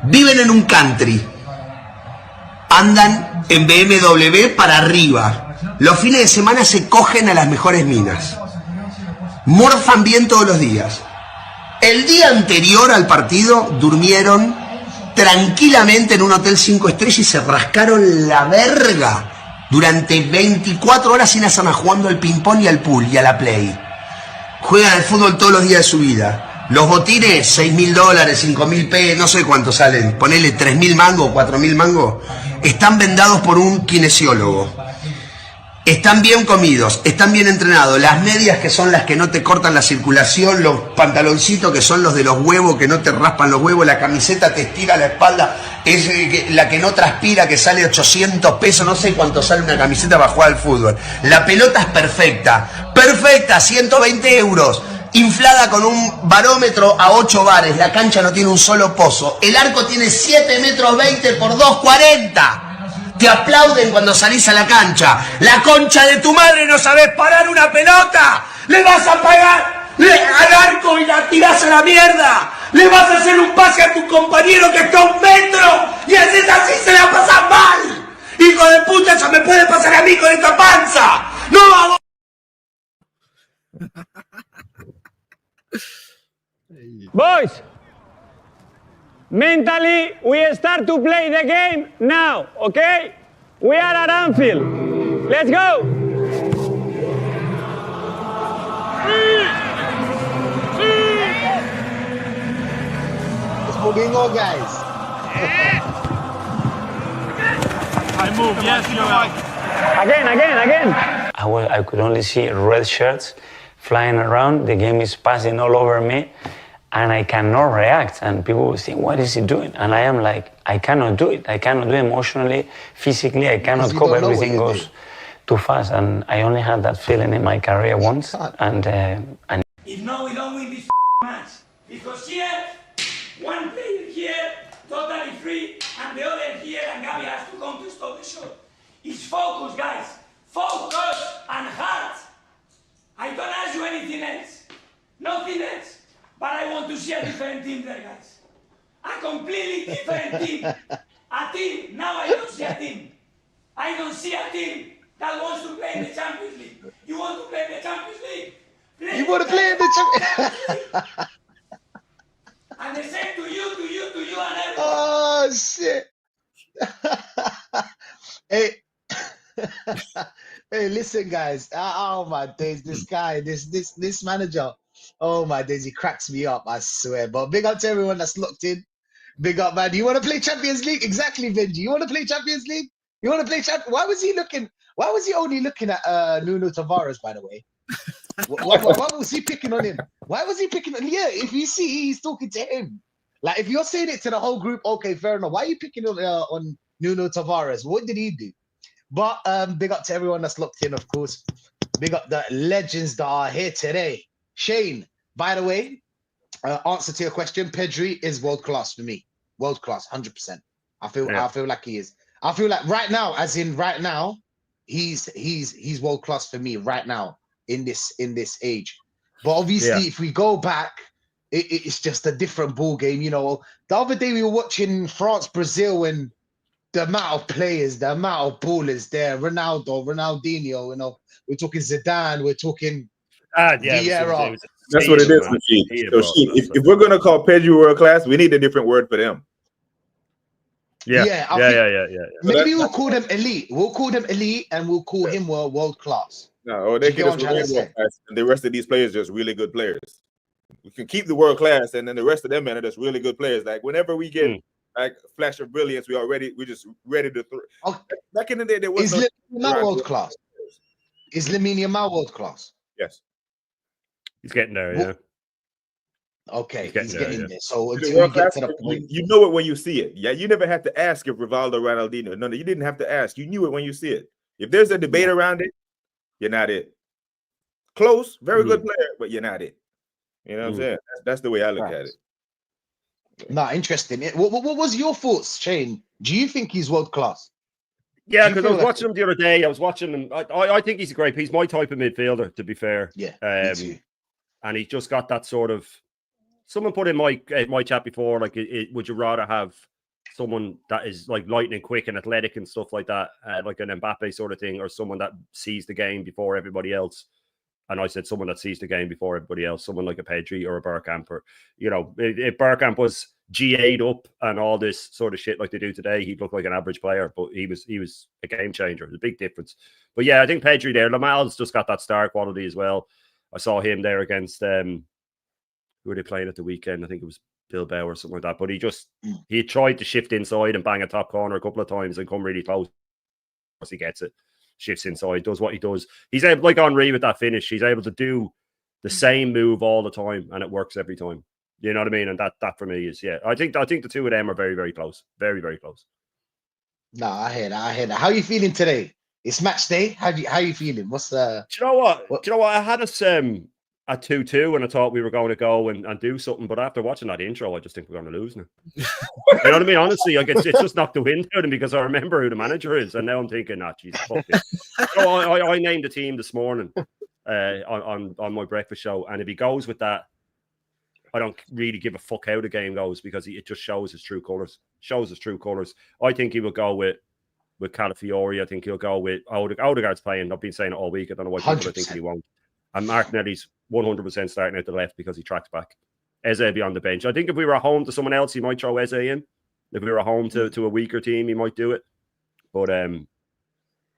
Viven en un country. Andan en BMW para arriba. Los fines de semana se cogen a las mejores minas. Morfan bien todos los días. El día anterior al partido durmieron tranquilamente en un hotel 5 estrellas y se rascaron la verga durante 24 horas sin hacer nada, jugando al ping-pong y al pool y a la play. Juegan al fútbol todos los días de su vida. Los botines, $6.000, $5.000, no sé cuánto salen, ponele 3.000 mangos, 4.000 mangos, están vendados por un kinesiólogo. Están bien comidos, están bien entrenados. Las medias, que son las que no te cortan la circulación, los pantaloncitos, que son los de los huevos, que no te raspan los huevos, la camiseta te estira la espalda, es la que no transpira, que sale 800 pesos, no sé cuánto sale una camiseta para jugar al fútbol. La pelota es perfecta, perfecta, 120 euros. Inflada con un barómetro a 8 bares, la cancha no tiene un solo pozo, el arco tiene 7 metros 20 por 2,40. Te aplauden cuando salís a la cancha. La concha de tu madre, no sabés parar una pelota. Le vas a pagar al arco y la tirás a la mierda. Le vas a hacer un pase a tu compañero que está a 1 metro y haces así, se la pasas mal. Hijo de puta, eso me puede pasar a mí con esta panza. No hago. Boys, mentally, we start to play the game now, okay? We are at Anfield. Let's go! It's moving on, guys. I move, yes, you're right. Again. I could only see red shirts flying around. The game is passing all over me. And I cannot react, and people will say, what is he doing? And I am like, I cannot do it. I cannot do it emotionally, physically. I cannot cope. Everything goes too fast. And I only had that feeling in my career once. And if no, we don't win this match. Because here, one player here, totally free, and the other here, and Gabi has to come to stop the shot. It's focus, guys. Focus and heart. I don't ask you anything else. Nothing else. But I want to see a different team there, guys. A completely different team. A team. Now I don't see a team. I don't see a team that wants to play in the Champions League. You want to play in the Champions League? You want to play in the Champions League? And the same to you, and everyone. Oh, shit. Hey. Hey, listen, guys. Oh, my days. This guy, this manager. Oh my days, he cracks me up, I swear. But big up to everyone that's locked in. Big up, man. You want to play Champions League? Exactly, Benji. You want to play Champions League? You want to play Why was he only looking at Nuno Tavares, by the way? Why was he picking on him? Why was he picking on him? Yeah, if you see, he's talking to him. Like, if you're saying it to the whole group, okay, fair enough. Why are you picking on Nuno Tavares? What did he do? But big up to everyone that's locked in, of course. Big up the legends that are here today. Shane, by the way, answer to your question, Pedri is world class for me. World class, 100%. I feel like he is. I feel like right now, as in right now, he's world class for me right now in this age. But obviously, if we go back, it's just a different ball game. You know, the other day we were watching France Brazil, and the amount of players, the amount of ballers there, Ronaldo, Ronaldinho. You know, we're talking Zidane, we're talking. Vieira. That's what it is, Machine. So if we're gonna call Pedri world class, we need a different word for them. Yeah. Maybe we'll call them elite. We'll call them elite, and we'll call him world class. No, they can just remain world class, and the rest of these players are just really good players. We can keep the world class, and then the rest of them are just really good players. Like whenever we get like a flash of brilliance, we're just ready to throw. Okay. Back in the day, there was Lamine Yamal world class? Is Lamine Yamal world class? Yes. He's getting there, yeah. Okay, he's getting there. So until we get to the point, you know it when you see it. Yeah, you never had to ask if Rivaldo, Ronaldinho. No, you didn't have to ask. You knew it when you see it. If there's a debate around it, you're not it. Close, very good player, but you're not it. You know what I'm saying? That's the way I look at it. Nah, interesting. What was your thoughts, Shane? Do you think he's world class? Yeah, because I was watching him the other day. I was watching him. I think he's a great. He's my type of midfielder, to be fair. Yeah, me too. And he's just got that sort of someone put in my chat before, like, would you rather have someone that is like lightning quick and athletic and stuff like that, like an Mbappe sort of thing, or someone that sees the game before everybody else? And I said someone that sees the game before everybody else, someone like a Pedri or a Bergkamp, or, you know, if Bergkamp was G8'd up and all this sort of shit like they do today, he'd look like an average player, but he was a game changer. There's a big difference. But yeah, I think Pedri there, Lamal's just got that star quality as well. I saw him there against who were they playing at the weekend? I think it was Bilbao or something like that. But he tried to shift inside and bang a top corner a couple of times and come really close. He gets it, shifts inside, does what he does. He's able, like Henry with that finish, he's able to do the same move all the time, and it works every time. You know what I mean? And that for me is, yeah. I think the two of them are very, very close. Very, very close. No, I hear that. How are you feeling today? It's match day. How you feeling? What's the? Do you know what? Do you know what? I had us at 2-2, and I thought we were going to go and do something. But after watching that intro, I just think we're going to lose now. You know what I mean? Honestly, like it's just knocked the wind out of me because I remember who the manager is, and now I'm thinking, Jesus, fuck this. So I named the team this morning on my breakfast show, and if he goes with that, I don't really give a fuck how the game goes because it just shows his true colours. I think he will go with Calafiori. I think he'll go with Odegaard's playing. I've been saying it all week. I don't know why people are thinking he won't. And Martinelli's 100% starting out the left because he tracks back. Eze will be on the bench. I think if we were home to someone else, he might throw Eze in. If we were home to a weaker team, he might do it. But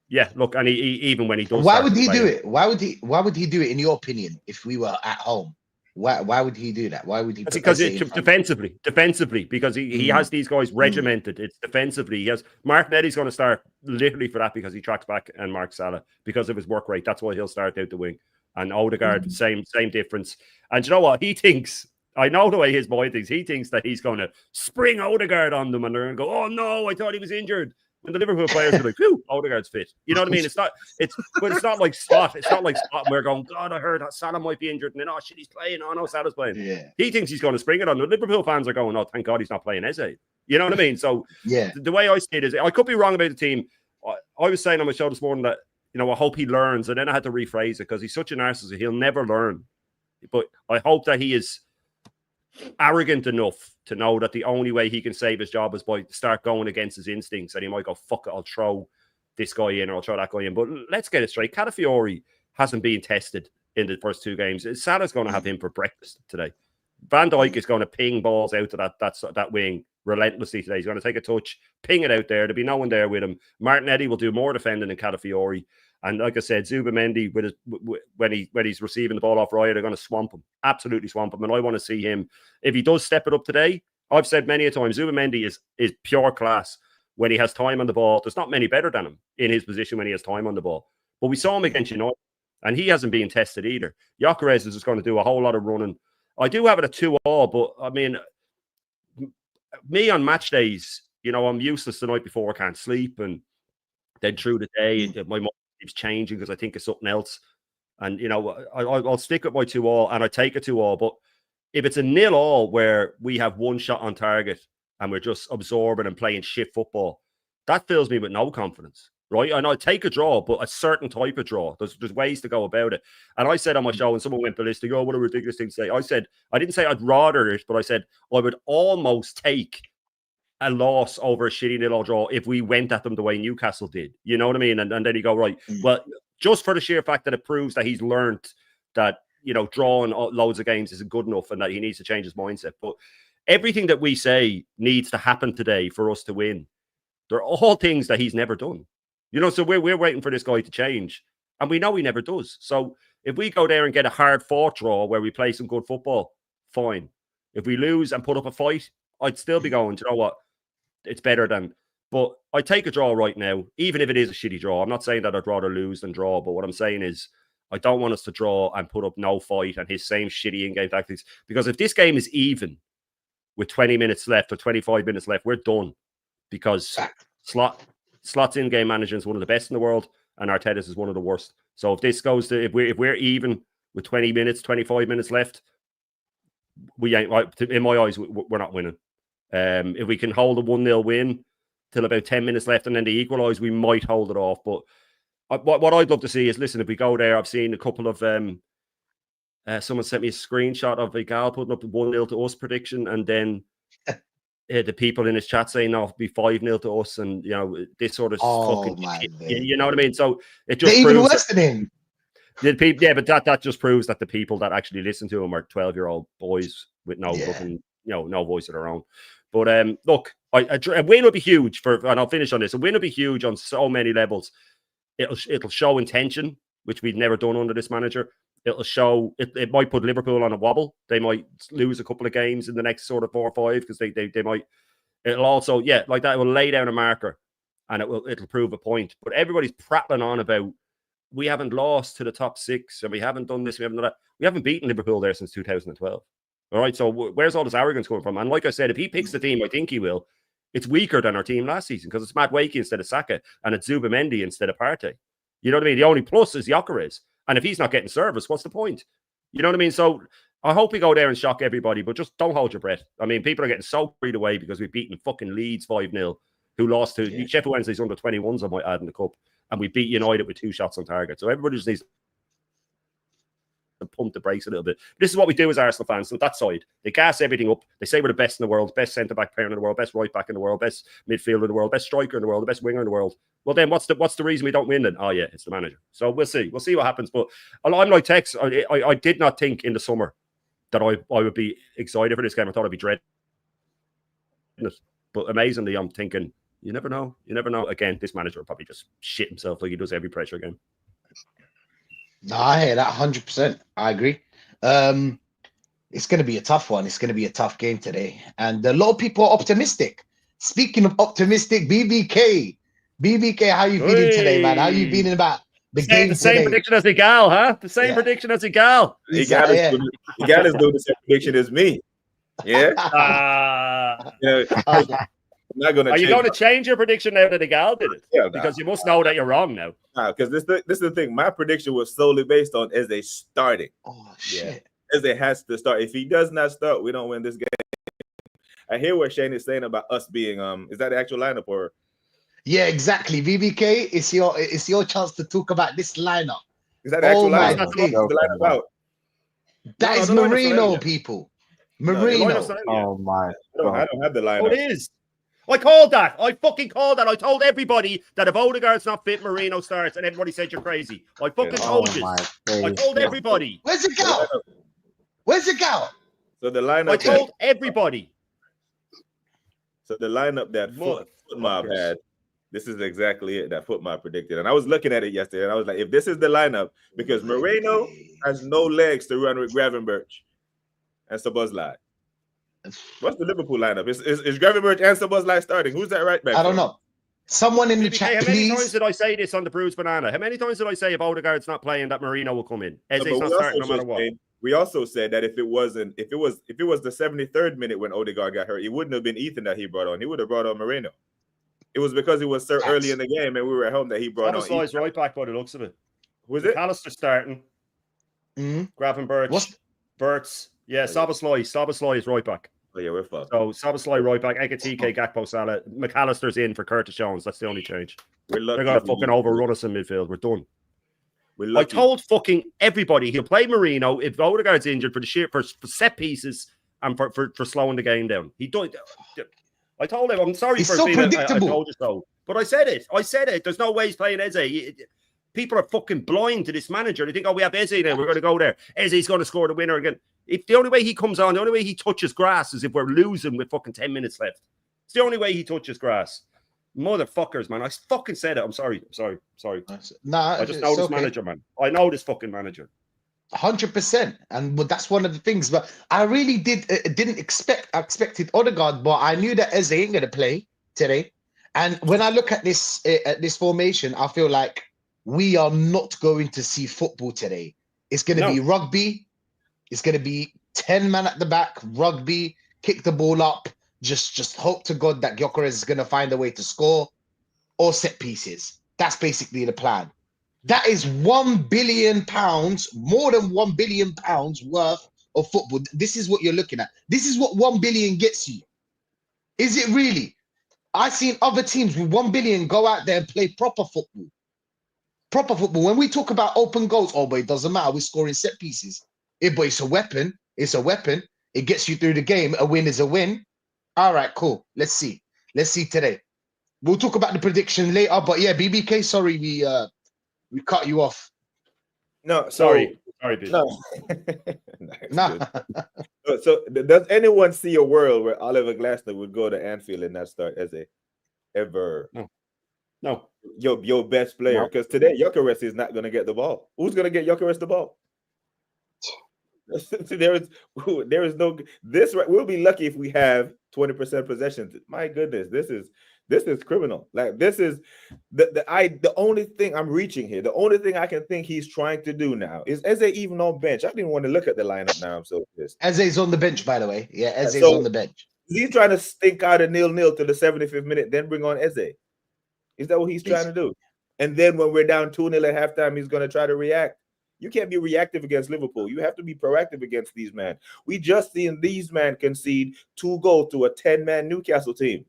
yeah, look, and he even when he does, why would he do it? Why would he do it? In your opinion, if we were at home? Why would he do that? Why would he? Because it's defensively, because he has these guys regimented. It's defensively. He has Martinelli's going to start literally for that because he tracks back and marks Salah because of his work rate. That's why he'll start out the wing. And Odegaard, same difference. And you know what? He thinks, I know the way his boy thinks. He thinks that he's going to spring Odegaard on them and they're going to go, oh no, I thought he was injured. And the Liverpool players are like, whew, Odegaard's fit. You know what I mean? It's not like Slot. It's not like Slot. We're going, God, I heard that Salah might be injured. And then, oh shit, he's playing. Oh no, Salah's playing. Yeah. He thinks he's going to spring it on. The Liverpool fans are going, oh, thank God he's not playing Eze. You know what I mean? So yeah, the way I see it is, I could be wrong about the team. I was saying on my show this morning that, you know, I hope he learns. And then I had to rephrase it because he's such an narcissist. He'll never learn. But I hope that he is arrogant enough to know that the only way he can save his job is by start going against his instincts, and he might go, fuck it, I'll throw this guy in or I'll throw that guy in. But let's get it straight. Calafiori hasn't been tested in the first two games. Salah's going to have him for breakfast today. Van Dijk is going to ping balls out to that wing relentlessly today. He's going to take a touch, ping it out there. There'll be no one there with him. Martinelli will do more defending than Calafiori. And like I said, Zubamendi, when he's receiving the ball off Raya, they're going to swamp him, absolutely swamp him. And I want to see him, if he does step it up today. I've said many a time, Zubamendi is pure class when he has time on the ball. There's not many better than him in his position when he has time on the ball. But we saw him against United, and he hasn't been tested either. Gyökeres is just going to do a whole lot of running. I do have it at 2-2, but I mean, me on match days, you know, I'm useless the night before. I can't sleep, and then through the day, my mind keeps changing because I think of something else. And, you know, I'll stick with my 2-2 and I take a 2-2. But if it's a 0-0 where we have one shot on target and we're just absorbing and playing shit football, that fills me with no confidence, right? And I'll take a draw, but a certain type of draw. There's ways to go about it. And I said on my show, and someone went ballistic, oh, what a ridiculous thing to say. I didn't say I'd rather it, but I said I would almost take a loss over a shitty 0-0 draw if we went at them the way Newcastle did. You know what I mean? And then you go, right, well, just for the sheer fact that it proves that he's learned that, you know, drawing loads of games isn't good enough and that he needs to change his mindset. But everything that we say needs to happen today for us to win, they're all things that he's never done. You know, so we're waiting for this guy to change. And we know he never does. So if we go there and get a hard-fought draw where we play some good football, fine. If we lose and put up a fight, I'd still be going, you know what? It's better than, but I take a draw right now, even if it is a shitty draw. I'm not saying that I'd rather lose than draw, but what I'm saying is I don't want us to draw and put up no fight and his same shitty in-game tactics. Because if this game is even with 20 minutes left or 25 minutes left, we're done. Because Slot's in-game management is one of the best in the world, and Arteta's is one of the worst. So if this goes to, if we're even with 20 minutes, 25 minutes left, we ain't, in my eyes, we're not winning. If we can hold a 1-0 win till about 10 minutes left and then they equalise, we might hold it off. But what I'd love to see is, listen, if we go there, I've seen a couple of Someone sent me a screenshot of Vigal putting up the 1-0 to us prediction, and then the people in his chat saying, "No, it'll be 5-0 to us," and this sort of fucking, you know what I mean? So it just They're even proves worse than him. the people, yeah, but that just proves that the people that actually listen to him are 12-year-old boys with no fucking, no voice of their own. But look, a win would be huge and I'll finish on this. A win would be huge on so many levels. It'll show intention, which we've never done under this manager. It'll show it might put Liverpool on a wobble. They might lose a couple of games in the next sort of 4 or 5 because they might. It'll also, like that, it will lay down a marker and it'll prove a point. But everybody's prattling on about we haven't lost to the top 6 and we haven't done this, we haven't done that. We haven't beaten Liverpool there since 2012. All right, so where's all this arrogance coming from? And like I said, if he picks the team, I think he will. It's weaker than our team last season because it's Matt Wakey instead of Saka and it's Zubamendi instead of Partey. You know what I mean? The only plus is Gyökeres. And if he's not getting service, what's the point? You know what I mean? So I hope we go there and shock everybody, but just don't hold your breath. I mean, people are getting so carried away because we've beaten fucking Leeds 5-0, who lost to Sheffield Wednesday's under 21s, I might add, in the cup. And we beat United with 2 shots on target. So everybody just needs to pump the brakes a little bit. This is what we do as Arsenal fans. So that side, they gas everything up. They say we're the best in the world, best centre-back pair in the world, best right-back in the world, best midfielder in the world, best striker in the world, the best winger in the world. Well, then what's the reason we don't win then? Oh, yeah, it's the manager. So we'll see. We'll see what happens. But I'm like Tex. I did not think in the summer that I would be excited for this game. I thought I'd be dreading it. But amazingly, I'm thinking, you never know. You never know. Again, this manager will probably just shit himself like he does every pressure game. No, I hear that 100%. I agree. It's going to be a tough one. It's going to be a tough game today. And a lot of people are optimistic. Speaking of optimistic, BBK, how you feeling today, man? How you feeling about the game the same today? prediction as Igal, huh? The same prediction as Igal. Igal is doing the same prediction as me. Yeah. I'm not gonna. Are you going to change your prediction now that Igal did it? Yeah, because you must know that you're wrong now. Because this is the thing. My prediction was solely based on Eze starting. Oh shit! Eze has to start. If he does not start, we don't win this game. I hear what Shane is saying about us being. Is that the actual lineup or? Yeah, exactly. VBK, it's your chance to talk about this lineup. Is that the actual lineup? Out? That is Marino, people. Marino. Oh my! I don't have the lineup. Oh, it is. I called that. I fucking called that. I told everybody that if Odegaard's not fit, Marino starts, and everybody said you're crazy. I fucking told you. I told everybody. Where's it go? Where's it go? So the lineup. I told everybody. So the lineup that Footmob had. This is exactly it that Footmob predicted. And I was looking at it yesterday, and I was like, if this is the lineup, because Moreno has no legs to run with Gravenberch and Szoboszlai. What's the Liverpool lineup? Is Gravenberch and Szoboszlai starting? Who's that right back? I don't know. Someone in the chat, how please. many times did I say this on the Bruised Banana? How many times did I say if Odegaard's not playing, that Marino will come in? Eze's not starting no matter what. We also said that if it was the 73rd minute when Odegaard got hurt, it wouldn't have been Ethan that he brought on. He would have brought on Moreno. It was because it was so early in the game and we were at home that he brought on. Szoboszlai's right back by the looks of it. Was it? McAllister starting. Gravenberch. Burt's. Yeah, Szoboszlai is right back. Oh yeah, we're fucked. So Szoboszlai right back, Ekatike, Gakpo, Salah. McAllister's in for Curtis Jones. That's the only change. They're going to fucking overrun us in midfield. We're done. I told fucking everybody he'll play Marino if Odegaard's injured for set pieces and for slowing the game down. He don't. I told him, I'm sorry He's for so being predictable. I told you so. But I said it. There's no way he's playing Eze. People are fucking blind to this manager. They think, oh, we have Eze now. We're going to go there. Eze's going to score the winner again. If the only way he comes on, the only way he touches grass is if we're losing with fucking 10 minutes left. It's the only way he touches grass. Motherfuckers, man. I fucking said it. I'm sorry. Nah, I just know this manager, man. I know this fucking manager. 100%, and that's one of the things. But I really didn't expected Odegaard, but I knew that Eze ain't gonna play today. And when I look at this formation, I feel like we are not going to see football today. It's gonna be rugby. It's gonna be 10 men at the back, rugby, kick the ball up. Just hope to God that Gyökeres is gonna find a way to score or set pieces. That's basically the plan. That is £1 billion, more than £1 billion worth of football. This is what you're looking at. This is what 1 billion gets you. Is it really? I've seen other teams with 1 billion go out there and play proper football. Proper football. When we talk about open goals, but it doesn't matter. We're scoring set pieces. But it's a weapon. It's a weapon. It gets you through the game. A win is a win. All right, cool. Let's see. Let's see today. We'll talk about the prediction later. But yeah, BBK, sorry we cut you off. No, Sorry, Pete. no. Nah. So does anyone see a world where Oliver Glasner would go to Anfield and not start as a ever? No. Your best player, because today Gyökeres is not going to get the ball. Who's going to get Gyökeres the ball? there is no this. We'll be lucky if we have 20% possession. My goodness, this is criminal. Like, this is the only thing I'm reaching here. The only thing I can think he's trying to do now is Eze even on bench. I didn't want to look at the lineup now. I'm so pissed. Eze's on the bench, by the way. Yeah, Eze's So, on the bench. He's trying to stink out a 0-0 to the 75th minute, then bring on Eze. Is that what he's trying to do? And then when we're down 2-0 at halftime, he's going to try to react. You can't be reactive against Liverpool. You have to be proactive against these men. We just seen these men concede 2 goals to a 10-man Newcastle team.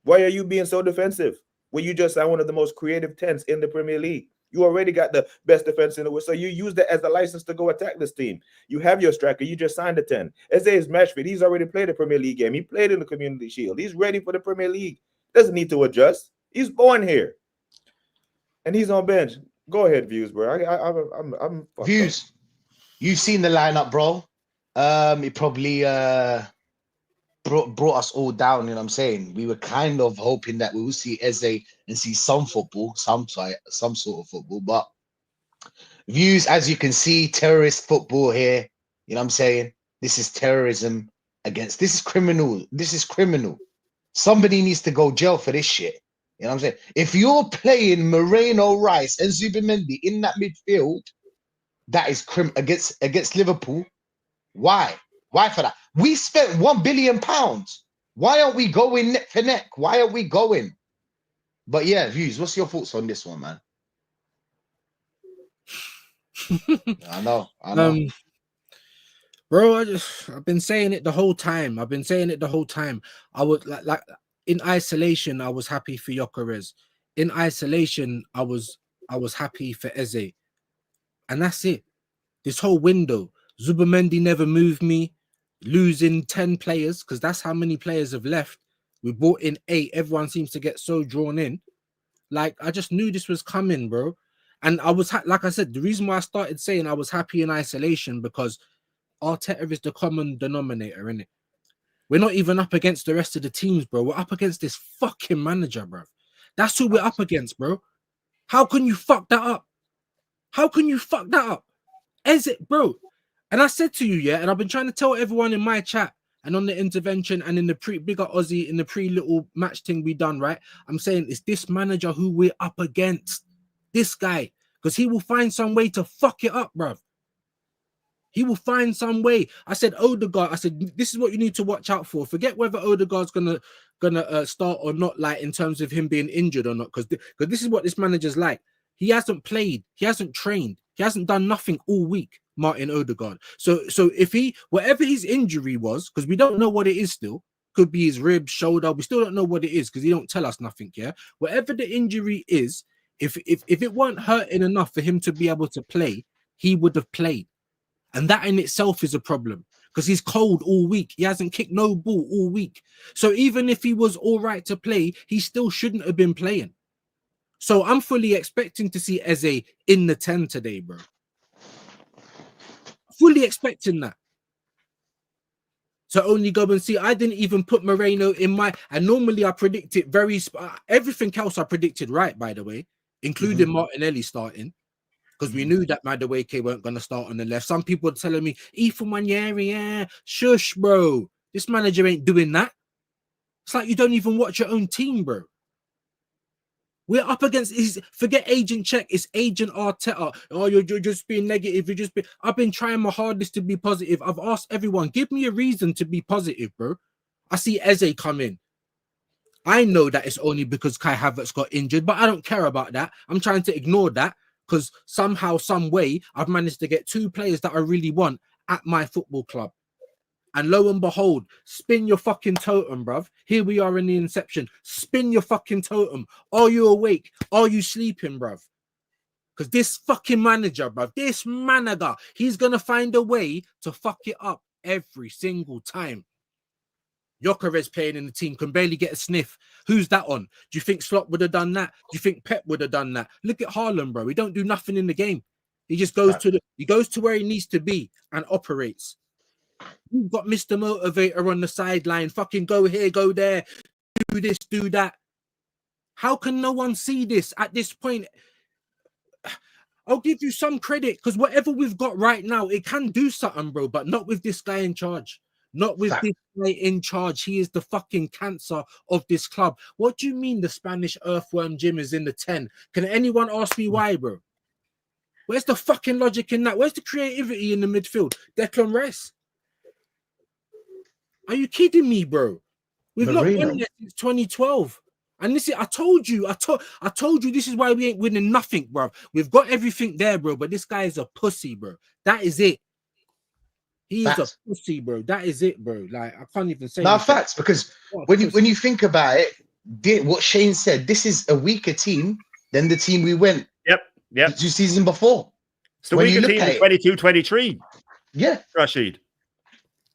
Why are you being so defensive when you just are one of the most creative 10s in the Premier League? You already got the best defense in the world, so you use that as a license to go attack this team. You have your striker. You just signed a 10. Eze is match fit. He's already played a Premier League game. He played in the Community Shield. He's ready for the Premier League. Doesn't need to adjust. He's born here, and he's on bench. Go ahead, Views, bro. I'm Views. Up. You've seen the lineup, bro. It probably brought us all down. You know what I'm saying? We were kind of hoping that we will see Eze and see some football, some sort of football. But Views, as you can see, terrorist football here. You know what I'm saying? This is terrorism against. This is criminal. This is criminal. Somebody needs to go jail for this shit. You know what I'm saying? If you're playing Moreno, Rice, and Zubimendi in that midfield, that is against Liverpool. Why? Why for that? We spent £1 billion. Why aren't we going neck for neck? Why aren't we going? But yeah, Views, what's your thoughts on this one, man? I know. Bro, I've been saying it the whole time. I would like in isolation, I was happy for Gyökeres. In isolation, I was happy for Eze. And that's it. This whole window, Zubimendi never moved me. Losing 10 players, because that's how many players have left. We brought in 8. Everyone seems to get so drawn in. Like, I just knew this was coming, bro. And I was, like I said, the reason why I started saying I was happy in isolation, because Arteta is the common denominator, innit? We're not even up against the rest of the teams, bro. We're up against this fucking manager, bro. That's who we're up against, bro. How can you fuck that up? How can you fuck that up? Is it, bro? And I said to you, yeah, and I've been trying to tell everyone in my chat and on the intervention and in the bigger Aussie, in the little match thing we done, right? I'm saying it's this manager who we're up against. This guy. Because he will find some way to fuck it up, bro. He will find some way. I said, Odegaard, I said, this is what you need to watch out for. Forget whether Odegaard's gonna start or not, like in terms of him being injured or not, because this is what this manager's like. He hasn't played, he hasn't trained, he hasn't done nothing all week, Martin Odegaard. So if whatever his injury was, because we don't know what it is still, could be his rib, shoulder, we still don't know what it is because he don't tell us nothing, yeah? Whatever the injury is, if it weren't hurting enough for him to be able to play, he would have played. And that in itself is a problem because he's cold all week. He hasn't kicked no ball all week. So even if he was all right to play, he still shouldn't have been playing. So I'm fully expecting to see Eze in the 10 today, bro. Fully expecting that. To only go and see. I didn't even put Moreno in my... And normally I predict it very... everything else I predicted right, by the way, including Martinelli starting. Because we knew that Madueke weren't going to start on the left. Some people are telling me, Ethan Wanyeri, yeah, shush, bro. This manager ain't doing that. It's like you don't even watch your own team, bro. We're up against, forget Agent Check, it's Agent Arteta. Oh, you're just being negative. I've been trying my hardest to be positive. I've asked everyone, give me a reason to be positive, bro. I see Eze come in. I know that it's only because Kai Havertz got injured, but I don't care about that. I'm trying to ignore that. Because somehow, some way, I've managed to get 2 players that I really want at my football club. And lo and behold, spin your fucking totem, bruv. Here we are in the inception. Spin your fucking totem. Are you awake? Are you sleeping, bruv? Because this fucking manager, bro, this manager, he's gonna find a way to fuck it up every single time. Gyökeres playing in the team, can barely get a sniff. Who's that on? Do you think Slot would have done that? Do you think Pep would have done that? Look at Haaland, bro. He don't do nothing in the game. He just goes to where he needs to be and operates. You've got Mr. Motivator on the sideline. Fucking go here, go there, do this, do that. How can no one see this at this point? I'll give you some credit because whatever we've got right now, it can do something, bro, but not with this guy in charge. Not with this guy in charge. He is the fucking cancer of this club. What do you mean the Spanish earthworm Jim is in the 10? Can anyone ask me why, bro? Where's the fucking logic in that? Where's the creativity in the midfield? Declan Rice. Are you kidding me, bro? We've not won yet since 2012. And this is, I told you this is why we ain't winning nothing, bro. We've got everything there, bro, but this guy is a pussy, bro. That is it. He is a pussy, bro. That is it, bro. Like, I can't even say. Now, facts, because when you think about it, what Shane said, this is a weaker team than the team we went. Yep. 2 seasons before. It's the weaker team in 22-23. Yeah. Rashid.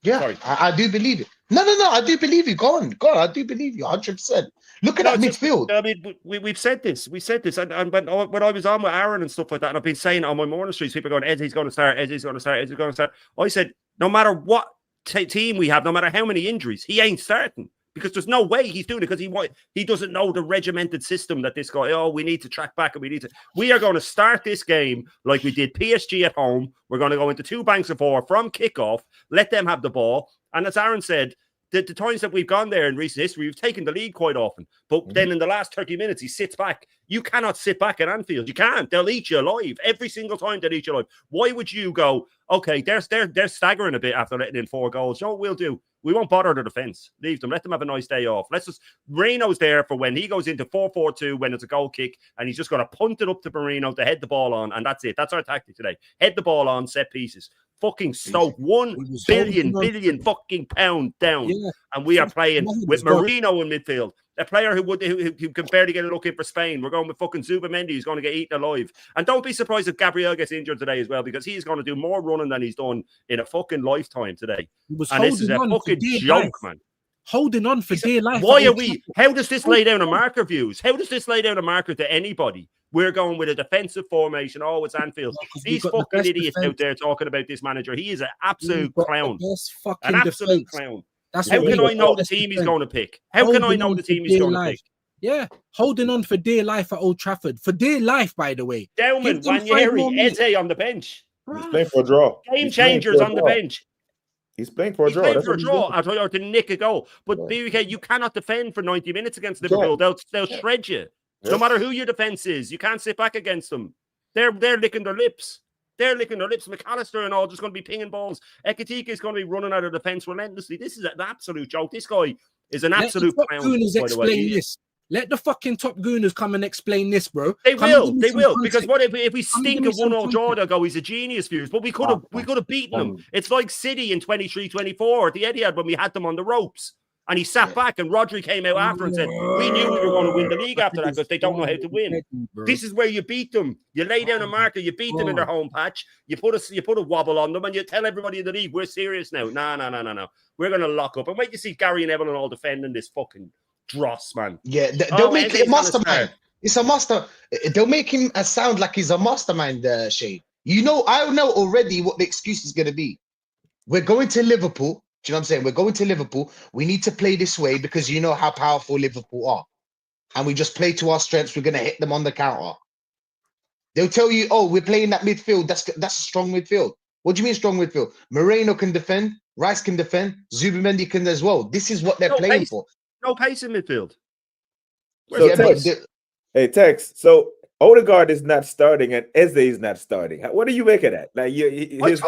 Yeah, I do believe it. No, I do believe you. Go on, I do believe you 100%. Look at that midfield. I mean, we've said this. We said this. And when I was on with Aaron and stuff like that, and I've been saying on my morning streets, people are going, Eddie's going to start, Eddie's going to start, Eddie's going to start. I said, no matter what team we have, no matter how many injuries, he ain't starting. Because there's no way he's doing it because he doesn't know the regimented system that this guy, we need to track back and we are going to start this game like we did PSG at home. We're going to go into 2 banks of 4 from kickoff, let them have the ball. And as Aaron said, the times that we've gone there in recent history, we've taken the lead quite often. But then in the last 30 minutes, he sits back. You cannot sit back at Anfield. You can't. They'll eat you alive. Every single time they'll eat you alive. Why would you go, okay, they're staggering a bit after letting in 4 goals. You know what we'll do? We won't bother the defense. Leave them. Let them have a nice day off. Marino's there for when he goes into 4-4-2 when it's a goal kick, and he's just going to punt it up to Marino to head the ball on, and that's it. That's our tactic today. Head the ball on, set pieces. Fucking Stoke, $1 billion fucking pound down, and we are playing with Marino in midfield. A player who can barely get a look in for Spain. We're going with fucking Zubamendi, who's going to get eaten alive. And don't be surprised if Gabriel gets injured today as well, because he's going to do more running than he's done in a fucking lifetime today. And this is a fucking joke, man. Holding on for dear life. Why are we? How does this lay down a marker, views? How does this lay down a marker to anybody? We're going with a defensive formation. Oh, it's Anfield. These fucking idiots out there talking about this manager. He is an absolute clown. An absolute clown. How can I know the team he's going to pick? How can I know the team he's going to pick? Yeah, holding on for dear life at Old Trafford. For dear life, by the way. Dowman, Wanyeri, Eze on the bench. He's playing for a draw. Game changers on the bench. He's playing for a draw. Playing for a draw. Or to nick a goal. But BBK, you cannot defend for 90 minutes against Liverpool. They'll shred you. No matter who your defense is, you can't sit back against them. They're licking their lips. McAllister and all just going to be pinging balls. Ekitike is going to be running out of defense relentlessly. This is an absolute joke. This guy is an absolute clown. Let the fucking top gooners come and explain this, bro. They will. Because what if we stink of 1-0 draw, they'll go, he's a genius, views. But we could have beaten them. It's like City in 23-24 at the Etihad when we had them on the ropes. And he sat back, and Rodri came out after and said, we knew we were going to win the league after that because they don't know how to win. This is where you beat them. You lay down a marker, you beat them in their home patch, you put a wobble on them, and you tell everybody in the league, we're serious now. No. We're going to lock up. And wait to see Gary and Evelyn all defending this fucking dross, man. Yeah, they'll make it a mastermind. It's a master. They'll make him sound like he's a mastermind, Shane. I know already what the excuse is going to be. We're going to Liverpool. Do you know what I'm saying? We're going to Liverpool. We need to play this way because you know how powerful Liverpool are. And we just play to our strengths. We're going to hit them on the counter. They'll tell you, we're playing that midfield. That's a strong midfield. What do you mean strong midfield? Moreno can defend. Rice can defend. Zubamendi can as well. This is what they're playing for. No pace in midfield. Tex. So Odegaard is not starting and Eze is not starting. What do you make of that? Like his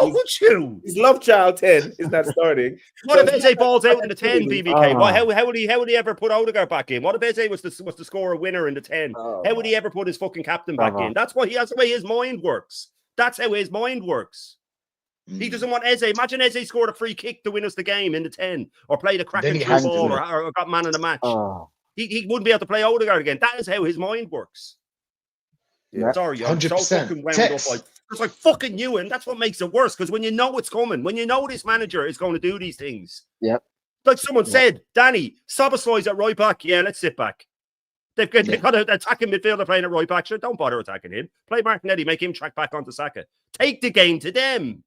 love child 10 is not starting. What if Eze balls out in the 10, BBK? How would he ever put Odegaard back in? What if Eze was to score a winner in the 10? How would he ever put his fucking captain back in? That's the way his mind works. That's how his mind works. He doesn't want Eze. Imagine Eze scored a free kick to win us the game in the 10 or played a cracking through ball or got man in the match. He wouldn't be able to play Odegaard again. That is how his mind works. Yeah. Sorry, I'm so 100%. fucking wound Text. up. Because I fucking knew it, and that's what makes it worse. Because when you know it's coming, when you know this manager is going to do these things, Yep. like someone said, Danny, Szoboszlai's at right back. Yeah, let's sit back. They've got an attacking midfielder playing at right back. Sure, don't bother attacking him. Play Martinelli, make him track back onto Saka. Take the game to them.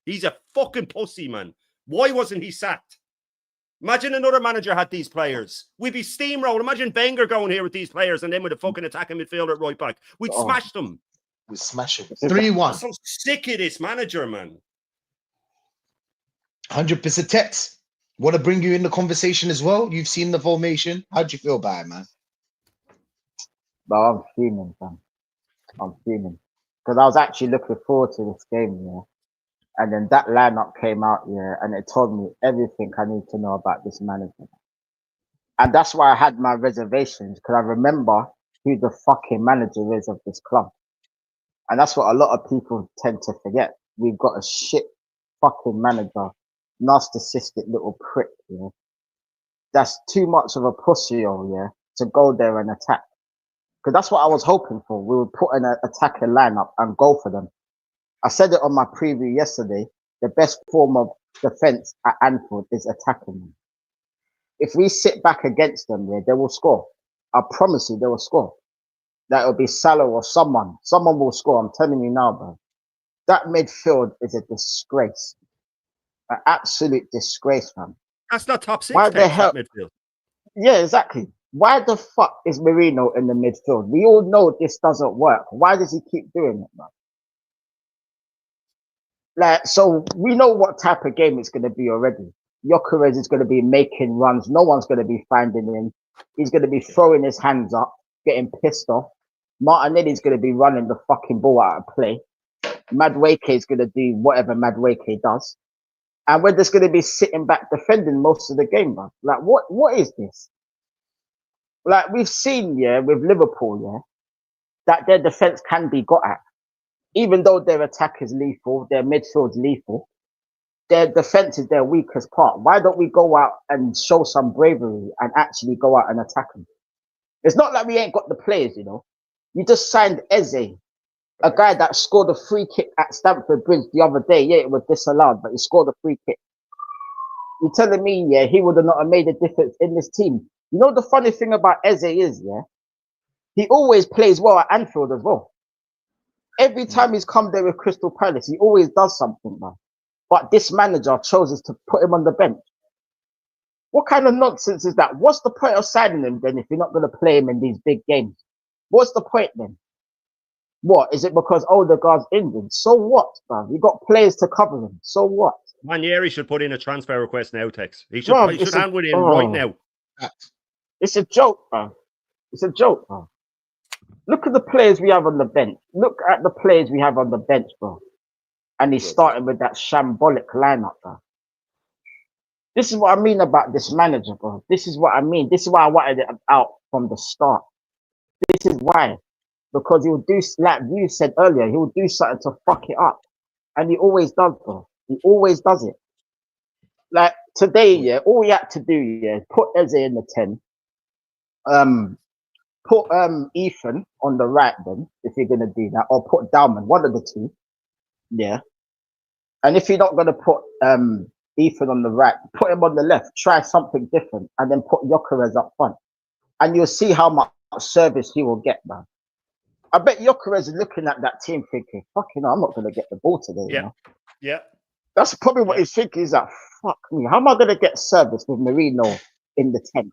He's a fucking pussy, man. Why wasn't he sacked? Imagine another manager had these players. We'd be steamrolled. Imagine Wenger going here with these players and then with a fucking attacking midfielder at right back. We'd smash them. We smash it. I'm 3-1. so sick of this manager, man. 100% text. Want to bring you in the conversation as well? You've seen the formation. How do you feel about it, man? But I'm fuming, fam. I'm fuming. Because I was actually looking forward to this game, yeah. And then that lineup came out, yeah, and it told me everything I need to know about this manager. And that's why I had my reservations, because I remember who the fucking manager is of this club. And that's what a lot of people tend to forget. We've got a shit fucking manager, narcissistic little prick, you know. That's too much of a pussy, yeah, to go there and attack. Because that's what I was hoping for. We would put an attacking lineup and go for them. I said it on my preview yesterday. The best form of defense at Anfield is attacking them. If we sit back against them, yeah, they will score. I promise you, they will score. That will be Salah or someone. Someone will score. I'm telling you now, bro. That midfield is a disgrace. An absolute disgrace, man. That's not top six. Why the hell? Midfield. Yeah, exactly. Why the fuck is Marino in the midfield? We all know this doesn't work. Why does he keep doing it, man? Like, so we know what type of game it's going to be already. Gyökeres is going to be making runs. No one's going to be finding him. He's going to be throwing his hands up, getting pissed off. Martinelli's going to be running the fucking ball out of play. Madueke is going to do whatever Madueke does. And we're just going to be sitting back defending most of the game, man. Like, what is this? Like, we've seen, yeah, with Liverpool, yeah, that their defense can be got at. Even though their attack is lethal, their midfield's lethal, their defense is their weakest part. Why don't we go out and show some bravery and actually go out and attack them? It's not like we ain't got the players, you know. You just signed Eze, a guy that scored a free kick at Stamford Bridge the other day. Yeah, it was disallowed, but he scored a free kick. You're telling me, yeah, he would have not made a difference in this team. You know, the funny thing about Eze is, yeah, he always plays well at Anfield as well. Every time he's come there with Crystal Palace, he always does something, man. But this manager chooses to put him on the bench. What kind of nonsense is that? What's the point of signing him then if you're not going to play him in these big games? What's the point then? What? Is it because Odegaard's injured? So what, man? You got players to cover him. So what? Ranieri should put in a transfer request now, Tex. He should, Bruv, he should hand it in right now. It's a joke, man. It's a joke, man. Look at the players we have on the bench. Look at the players we have on the bench, bro. And he's starting with that shambolic lineup, bro. This is what I mean about this manager, bro. This is what I mean. This is why I wanted it out from the start. This is why. Because he will do, like you said earlier, he will do something to fuck it up. And he always does, bro. He always does it. Like today, yeah, all we had to do, yeah, put Eze in the 10. Put Ethan on the right then, if you're gonna do that, or put Dalman, one of the two. Yeah. And if you're not gonna put Ethan on the right, put him on the left, try something different, and then put Gyökeres up front. And you'll see how much service he will get, man. I bet Gyökeres is looking at that team thinking, fucking hell, I'm not gonna get the ball today, Yeah. you know? Yeah. That's probably what he's thinking, is that fuck me, how am I gonna get service with Marino in the 10?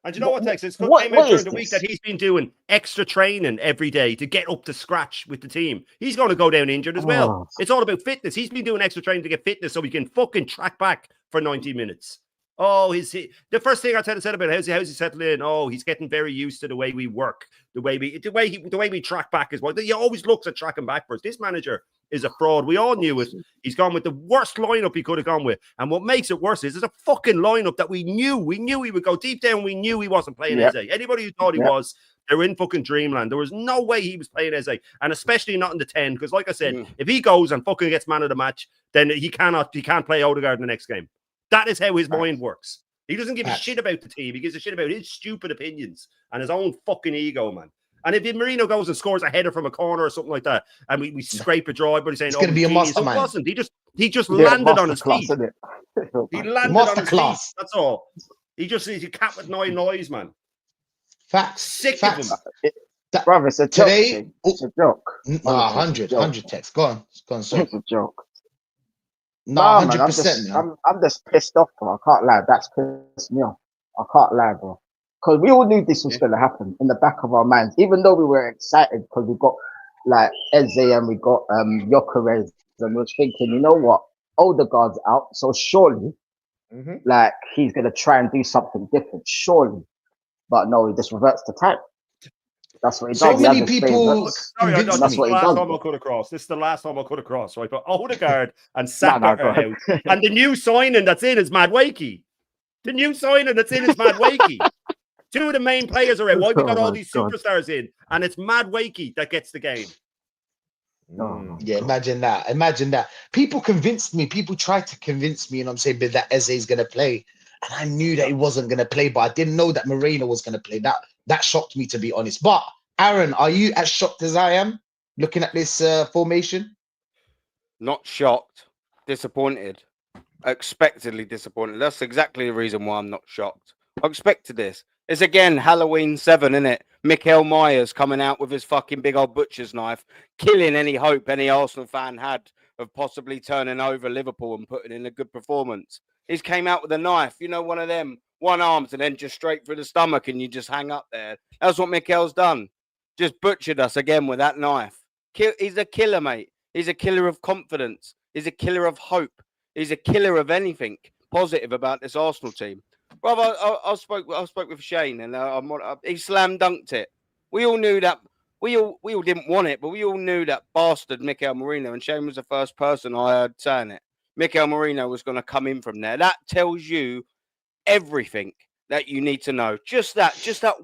And you know what, Tex? It's came what out during is the week this? that he's been doing extra training every day to get up to scratch with the team. He's going to go down injured as well. Oh. It's all about fitness. He's been doing extra training to get fitness so he can fucking track back for 90 minutes. Oh, the first thing I said about how's he settling in? Oh, he's getting very used to the way we work, the way we track back as well. He always looks at tracking back for us. This manager is a fraud. We all knew it. He's gone with the worst lineup he could have gone with. And what makes it worse is it's a fucking lineup that we knew he would go deep down. We knew he wasn't playing Eze. Anybody who thought he was, they were in fucking dreamland. There was no way he was playing Eze, and especially not in the 10. Because, like I said, if he goes and fucking gets man of the match, then he can't play Odegaard in the next game. That is how his mind works. He doesn't give a shit about the team. He gives a shit about his stupid opinions and his own fucking ego, man. And if Marino goes and scores a header from a corner or something like that, and we scrape a draw, everybody's saying, It's gonna be a genius. mastermind. No, it wasn't. He just landed on his feet. Isn't it? He landed on his feet. Masterclass. That's all. He's a cat with 9 lives, man. Facts. Sick Facts. of him. Brother, it's a joke. Today, It's a joke. 100 texts. Go on, sir. It's a joke. No, Nah, man, 100%. I'm just pissed off, bro. I can't lie. That's pissed me off. I can't lie, bro. Because we all knew this was going to happen in the back of our minds, even though we were excited because we got like Eze and we got Gyökeres, and we was thinking, you know what? Odegaard's out, so surely, like he's going to try and do something different, surely. But no, he just reverts to type. That's what he So does. many people Sorry, convinced That's me. what he last does. time I cut across. This is the last time I cut across, right? But Odegaard and Saka go are ahead. out. And the new signing that's in is Madueke. The new signing that's in is Madueke. 2 of the main players are in. Why we got all these superstars in? And it's Madueke that gets the game. Yeah, imagine that. Imagine that. People convinced me. People tried to convince me, and I'm saying that Eze is going to play. And I knew that he wasn't going to play, but I didn't know that Moreno was going to play. That shocked me, to be honest. But Aaron, are you as shocked as I am looking at this formation? Not shocked, disappointed, expectedly disappointed. That's exactly the reason why I'm not shocked. I expected this. It's again Halloween 7, isn't it? Mikael Myers coming out with his fucking big old butcher's knife, killing any hope any Arsenal fan had of possibly turning over Liverpool and putting in a good performance. He's came out with a knife, you know, one of them, one arms, and then just straight through the stomach, and you just hang up there. That's what Mikel's done. Just butchered us again with that knife. He's a killer, mate. He's a killer of confidence. He's a killer of hope. He's a killer of anything positive about this Arsenal team. Brother, I spoke with Shane, and he slam dunked it. We all knew that. We all didn't want it, but we all knew that bastard Mikel Merino, and Shane was the first person I heard saying it. Mikel Merino was going to come in from there. That tells you everything that you need to know. Just that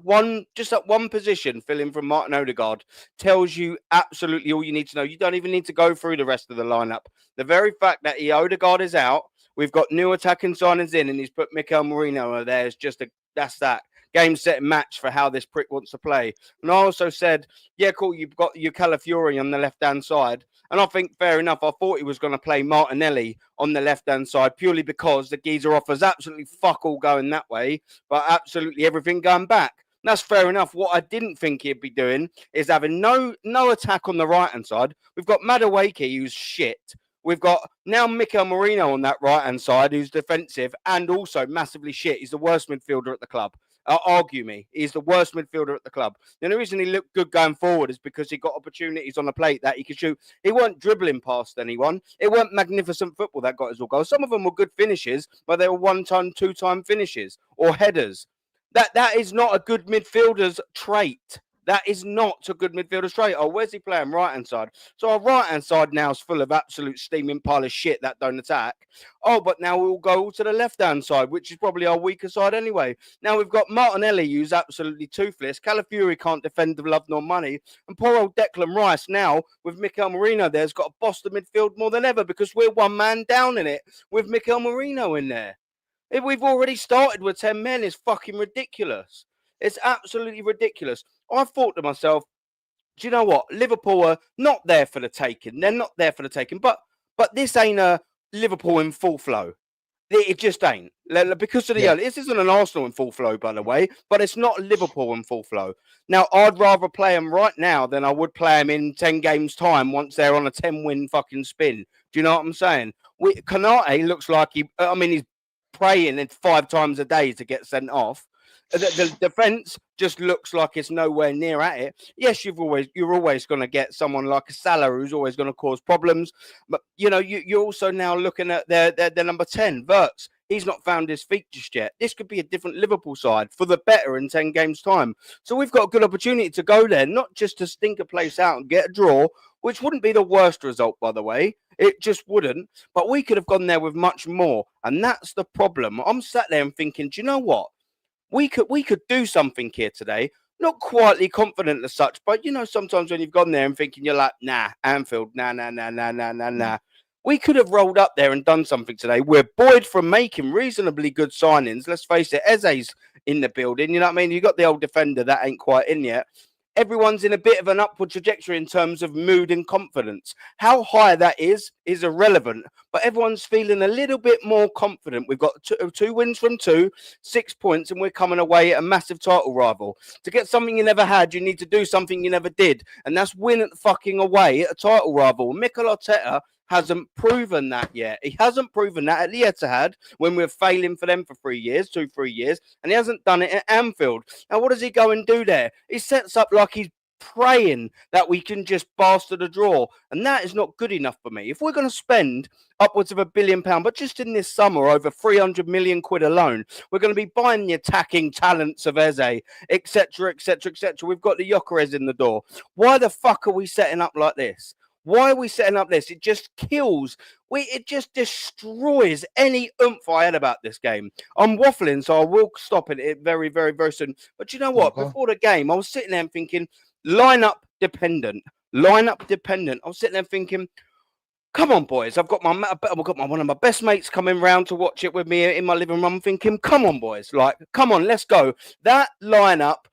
one position filling from Martin Odegaard tells you absolutely all you need to know. You don't even need to go through the rest of the lineup. The very fact that Odegaard is out, we've got new attacking signings in, and he's put Mikel Merino there is just that's that. Game, set, and match for how this prick wants to play. And I also said, yeah, cool, you've got your Calafiori on the left-hand side. And I think, fair enough, I thought he was going to play Martinelli on the left-hand side purely because the geezer offers absolutely fuck all going that way, but absolutely everything going back. And that's fair enough. What I didn't think he'd be doing is having no attack on the right-hand side. We've got Madueke, who's shit. We've got now Mikel Merino on that right-hand side, who's defensive and also massively shit. He's the worst midfielder at the club. Argue me, he's the worst midfielder at the club. The only reason he looked good going forward is because he got opportunities on the plate that he could shoot. He weren't dribbling past anyone. It weren't magnificent football that got us all goals. Some of them were good finishes, but they were one-time, two-time finishes or headers. That is not a good midfielder's trait. That is not a good midfielder's trait. Oh, where's he playing? Right-hand side. So our right-hand side now is full of absolute steaming pile of shit that don't attack. Oh, but now we'll go to the left-hand side, which is probably our weaker side anyway. Now we've got Martinelli, who's absolutely toothless. Calafiori can't defend the love nor money. And poor old Declan Rice now, with Mikel Merino there, has got to boss the midfield more than ever because we're one man down in it with Mikel Merino in there. If we've already started with 10 men, it's fucking ridiculous. It's absolutely ridiculous. I thought to myself, do you know what? Liverpool are not there for the taking. They're not there for the taking. But this ain't a Liverpool in full flow. It just ain't. Because of the early. This isn't an Arsenal in full flow, by the way, but it's not Liverpool in full flow. Now, I'd rather play them right now than I would play them in 10 games' time once they're on a 10-win fucking spin. Do you know what I'm saying? Konate looks like he's praying 5 times a day to get sent off. The defense just looks like it's nowhere near at it. Yes, you're always going to get someone like a Salah who's always going to cause problems. But you're also now looking at their number 10, Wirtz. He's not found his feet just yet. This could be a different Liverpool side for the better in 10 games' time. So we've got a good opportunity to go there, not just to stink a place out and get a draw, which wouldn't be the worst result, by the way. It just wouldn't. But we could have gone there with much more. And that's the problem. I'm sat there and thinking, do you know what? We could do something here today. Not quietly confident as such, but sometimes when you've gone there and thinking you're like, nah, Anfield, nah. We could have rolled up there and done something today. We're buoyed from making reasonably good signings. Let's face it, Eze's in the building. You know what I mean? You got the old defender that ain't quite in yet. everyone's in a bit of an upward trajectory in terms of mood and confidence. How high that is irrelevant, but everyone's feeling a little bit more confident. We've got two wins from 6 points, and we're coming away at a massive title rival. To get something you never had, you need to do something you never did, and that's win at the fucking away at a title rival. Mikel Arteta hasn't proven that yet. He hasn't proven that at the Etihad when we're failing for them for 3 years, 2-3 years, and he hasn't done it at Anfield. Now, what does he go and do there? He sets up like he's praying that we can just bastard a draw, and that is not good enough for me. If we're going to spend upwards of £1 billion, but just in this summer over 300 million quid alone, we're going to be buying the attacking talents of Eze, etc., etc., etc. We've got the Gyökeres in the door. Why the fuck are we setting up like this? Why are we setting up this? It just kills. It just destroys any oomph I had about this game. I'm waffling, so I will stop it very, very, very soon. But you know what? Before the game, I was sitting there and thinking, lineup dependent. Lineup dependent. I was sitting there thinking, come on, boys. I've got one of my best mates coming round to watch it with me in my living room. I'm thinking, come on, boys. Like, come on, let's go. That lineup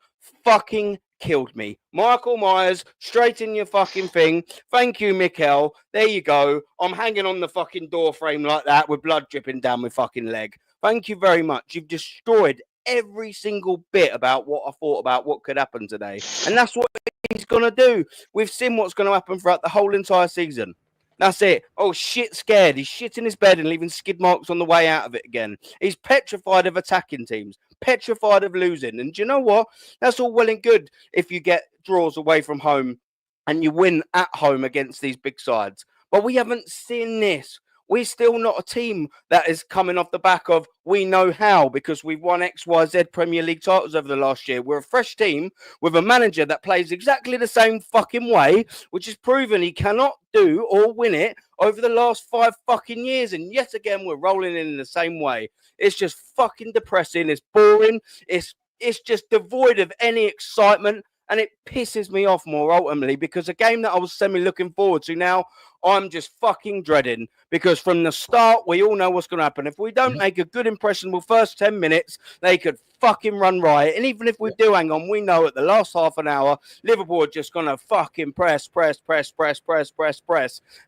fucking killed me. Michael Myers, straight in your fucking thing. Thank you, Mikel. There you go. I'm hanging on the fucking door frame like that with blood dripping down my fucking leg. Thank you very much. You've destroyed every single bit about what I thought about what could happen today. And that's what he's going to do. We've seen what's going to happen throughout the whole entire season. That's it. Oh, shit scared. He's shit in his bed and leaving skid marks on the way out of it again. He's petrified of attacking teams, petrified of losing. And do you know what? That's all well and good if you get draws away from home and you win at home against these big sides. But we haven't seen this. We're still not a team that is coming off the back of we know how because we've won XYZ Premier League titles over the last year. We're a fresh team with a manager that plays exactly the same fucking way, which has proven he cannot do or win it over the last 5 fucking years. And yet again, we're rolling in the same way. It's just fucking depressing. It's boring. It's just devoid of any excitement. And it pisses me off more ultimately because a game that I was semi-looking forward to now, I'm just fucking dreading because from the start, we all know what's going to happen. If we don't make a good impression the first 10 minutes, they could fucking run riot. And even if we do hang on, we know at the last half an hour, Liverpool are just going to fucking press.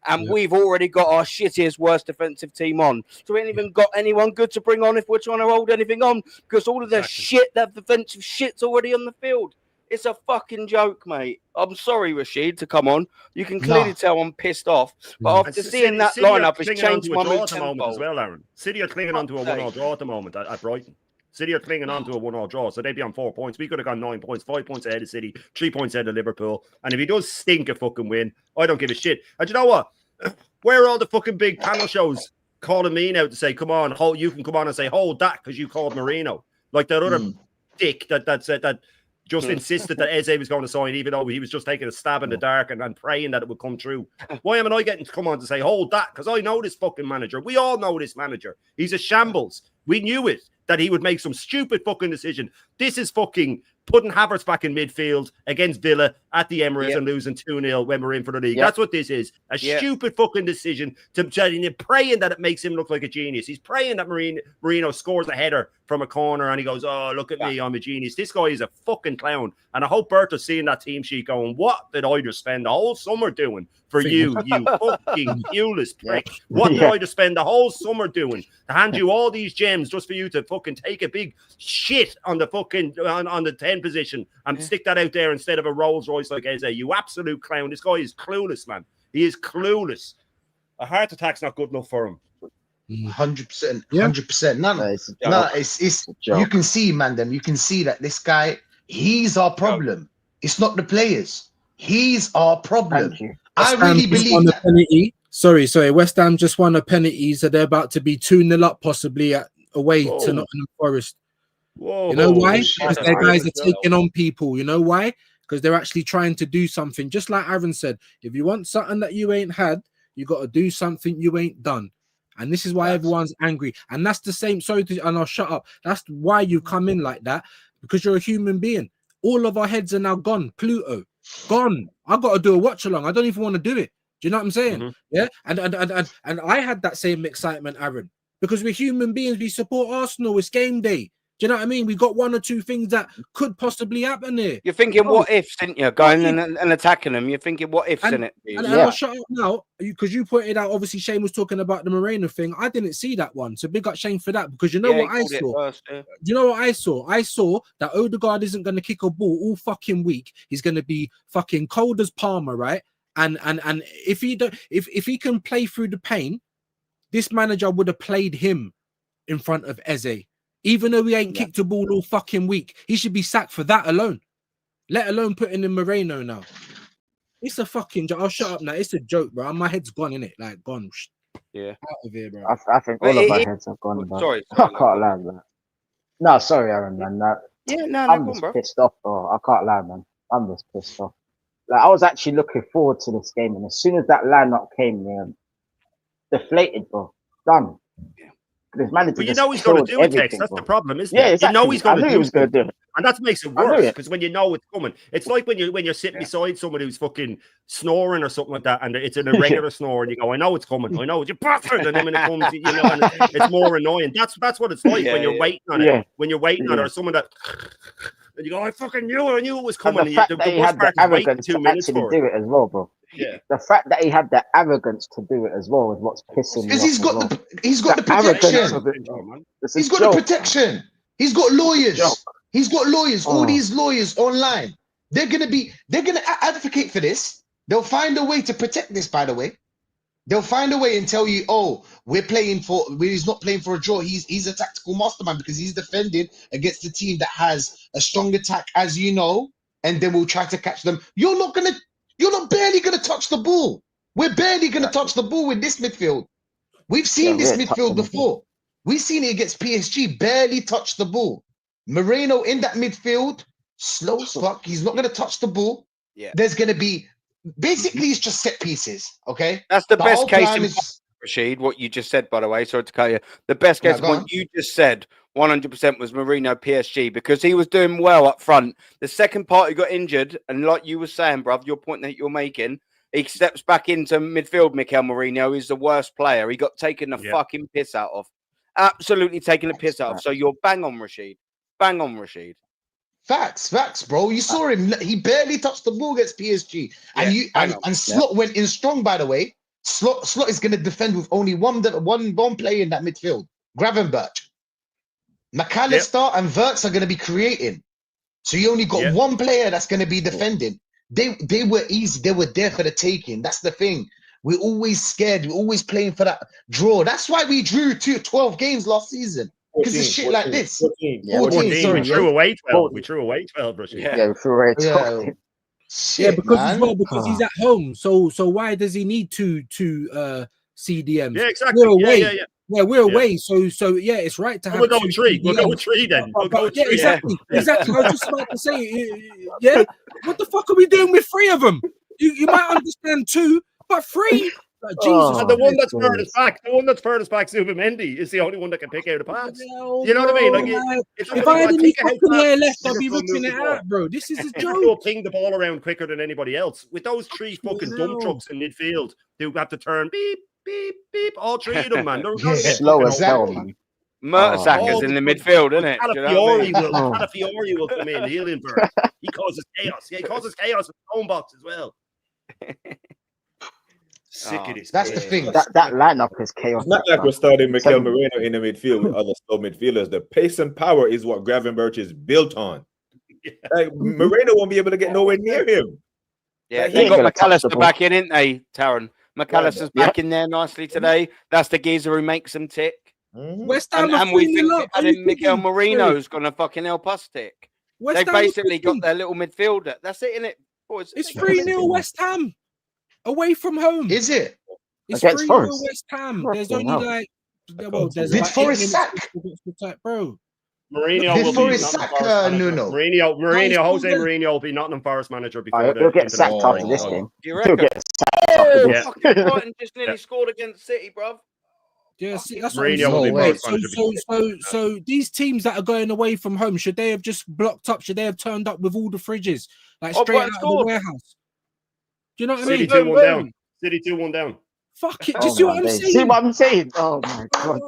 And we've already got our shittiest, worst defensive team on. So we ain't even got anyone good to bring on if we're trying to hold anything on because all of the shit, that defensive shit's already on the field. It's a fucking joke, mate. I'm sorry, Rashid, to come on. You can clearly tell I'm pissed off. But after seeing that lineup, it's changed my mood as well, Aaron. City are clinging on to a 1-1 draw at the moment at Brighton. City are clinging on to a 1-1 draw, so they'd be on 4 points. We could have gone 9 points, 5 points ahead of City, 3 points ahead of Liverpool. And if he does stink a fucking win, I don't give a shit. And you know what? Where are all the fucking big panel shows calling me now to say, come on, you can come on and say, hold that because you called Marino. Like that other dick that said that just insisted that Eze was going to sign, even though he was just taking a stab in the dark and praying that it would come true. Why am I getting to come on to say, hold that? Because I know this fucking manager. We all know this manager. He's a shambles. We knew it, that he would make some stupid fucking decision. This is fucking putting Havertz back in midfield against Villa at the Emirates and losing 2-0 when we're in for the league. That's what this is. A stupid fucking decision to praying that it makes him look like a genius. He's praying that Marino scores a header from a corner and he goes, oh, look at me, I'm a genius. This guy is a fucking clown. And I hope Berta's seeing that team sheet going, what did I just spend the whole summer doing for you fucking viewless prick? What did I just spend the whole summer doing to hand you all these gems just for you to fucking take a big shit on the fucking on the 10 position and stick that out there instead of a Rolls Royce like Eze? You absolute clown. This guy is clueless, man. He is clueless. A heart attack's not good enough for him. 100%, 100%. No, it's you can see, man. You can see that this guy, he's our problem. It's not the players. He's our problem. I really believe that. Penalty. Sorry. West Ham just won a penalty, so they're about to be 2-0 up, possibly away to Nottingham Forest. You know why? Because their guys are taking on people. You know why? Because they're actually trying to do something. Just like Aaron said, if you want something that you ain't had, you got to do something you ain't done. And this is why everyone's angry. And that's the same. And I'll shut up. That's why you come in like that, because you're a human being. All of our heads are now gone. Pluto, gone. I got to do a watch along. I don't even want to do it. Do you know what I'm saying? Yeah. And I had that same excitement, Aaron, because we're human beings. We support Arsenal. It's game day. Do you know what I mean? We got one or two things that could possibly happen here. You're thinking Oh, what ifs, didn't you? Going and attacking them. You're thinking what ifs in And, it. and Bees. I'll shut up now because you pointed out, obviously, Shane was talking about the Moreno thing. I didn't see that one. So big up Shane for that because you know Yeah, what he I called it saw? first, yeah. You know what I saw? I saw that Odegaard isn't going to kick a ball all fucking week. He's going to be fucking cold as Palmer, right? And if he don't, if he can play through the pain, this manager would have played him in front of Eze. Even though he ain't kicked a ball all fucking week, he should be sacked for that alone. Let alone putting in Moreno now. It's a fucking joke. I'll shut up now. It's a joke, bro. My head's gone, innit? Like, gone. Yeah. Out of here, bro. I think all of our heads have gone, bro. Sorry. I can't lie, man. No, sorry, Aaron, man. Yeah, no, I'm go on, just bro. pissed off, bro. I can't lie, man. I'm just pissed off. Like, I was actually looking forward to this game, and as soon as that lineup came, man, deflated, bro. Done. This manager But you just know he's going to killed do it, Tex. everything, That's bro. the problem, isn't Yeah, it? exactly. You know he's going I knew to he do was going to do it. and that makes it I knew worse it. because when you know it's coming, it's like when you're sitting beside somebody who's fucking snoring or something like that, and it's an irregular snore, and you go, "I know it's coming, I know it's you bastard," and then when it comes, you know, and it's more annoying. That's what it's like when you're waiting on it. When you're waiting on it, or someone that, and you go, "I fucking knew it was coming." And the fact that he had the arrogance to actually do it as well, bro. Yeah. The fact that he had the arrogance to do it as well is what's pissing me off. Because he's got the protection. He's got the protection. He's got lawyers. He's got lawyers. All these lawyers online. They're gonna advocate for this. They'll find a way to protect this, by the way. They'll find a way and tell you, oh, he's not playing for a draw. He's a tactical mastermind because he's defending against a team that has a strong attack, as you know, and then we'll try to catch them. You're not barely gonna touch the ball. We're barely gonna touch the ball with this midfield. We've seen this midfield before. We've seen it against PSG, barely touch the ball. Moreno in that midfield, slow as fuck. He's not gonna touch the ball. Yeah. There's gonna be basically it's just set pieces. Okay. That's the best case in is... Rashid, what you just said, by the way. Sorry to cut you. The best case point you just said 100% was Moreno PSG because he was doing well up front. The second part he got injured, and like you were saying, bruv, your point that you're making, he steps back into midfield. Mikel Moreno is the worst player. He got taken the fucking piss out of. Absolutely taken the piss out of. So you're bang on, Rashid. Bang on, Rashid. Facts, bro. You saw him. He barely touched the ball against PSG. And Slot went in strong, by the way. Slot is going to defend with only one player in that midfield. Gravenberch. McAllister and Wirtz are going to be creating. So you only got one player that's going to be defending. They were easy. They were there for the taking. That's the thing. We're always scared. We're always playing for that draw. That's why we drew 12 games last season. Because of shit like this. 14. Sorry, we threw away 12. We threw away 12, Rashid. Yeah, we threw away 12. Shit, because he's at home. So why does he need two CDMs? Yeah, exactly. We're away. Yeah, we're away. So yeah, it's right to have. We'll go with 3. We'll go with 3 then. We'll go with 3. Exactly. Exactly. I was just about to say, yeah. What the fuck are we doing with 3 of them? You might understand 2, but 3. Like, Jesus. And the one that's furthest back, Zubimendi, is the only one that can pick out a pass. You know what I mean? Like, if I had any fucking hair left, I'd be ripping it out, bro. This is a joke. He'll ping the ball around quicker than anybody else. With those 3 fucking dump trucks in midfield, who have to turn beep, beep, beep. All 3 of them, man. They're slow as hell, man. Mertesacker's in the midfield, isn't it? Calafiori will come in. He'll invert. He causes chaos. Yeah, he causes chaos in the home box as well. Sick of this. That's the thing. That lineup is chaos. It's not like we're starting Mikel Moreno in the midfield with other slow midfielders. The pace and power is what Gravenberch is built on. Like, Moreno won't be able to get nowhere near him. Yeah, they got McAllister back in, ain't they, Taron? McAllister's back in there nicely today. That's the geezer who makes them tick. West Ham and we think Mikel Moreno's going to fucking help us tick. They've basically got their little midfielder. That's it, innit? Boys, it's 3-0 West Ham. Away from home. Is it? It's 3-0 West Ham. There's only like did Forrest sack? Bro. Mourinho will be sack Nuno. Jose Mourinho will be Nottingham Forest manager before he'll get sacked after this game. You reckon? He'll get sacked after this. Fucking Brighton just nearly scored against City, bruv. Yeah, see, that's Mourinho will be Forest manager. So these teams that are going away from home, should they have just blocked up? Should they have turned up with all the fridges, like straight out of the warehouse? Do you know what I mean? City 2-1 down. City 2-1 down. Fuck it. Do you see what I'm saying? See what I'm saying? Oh my god.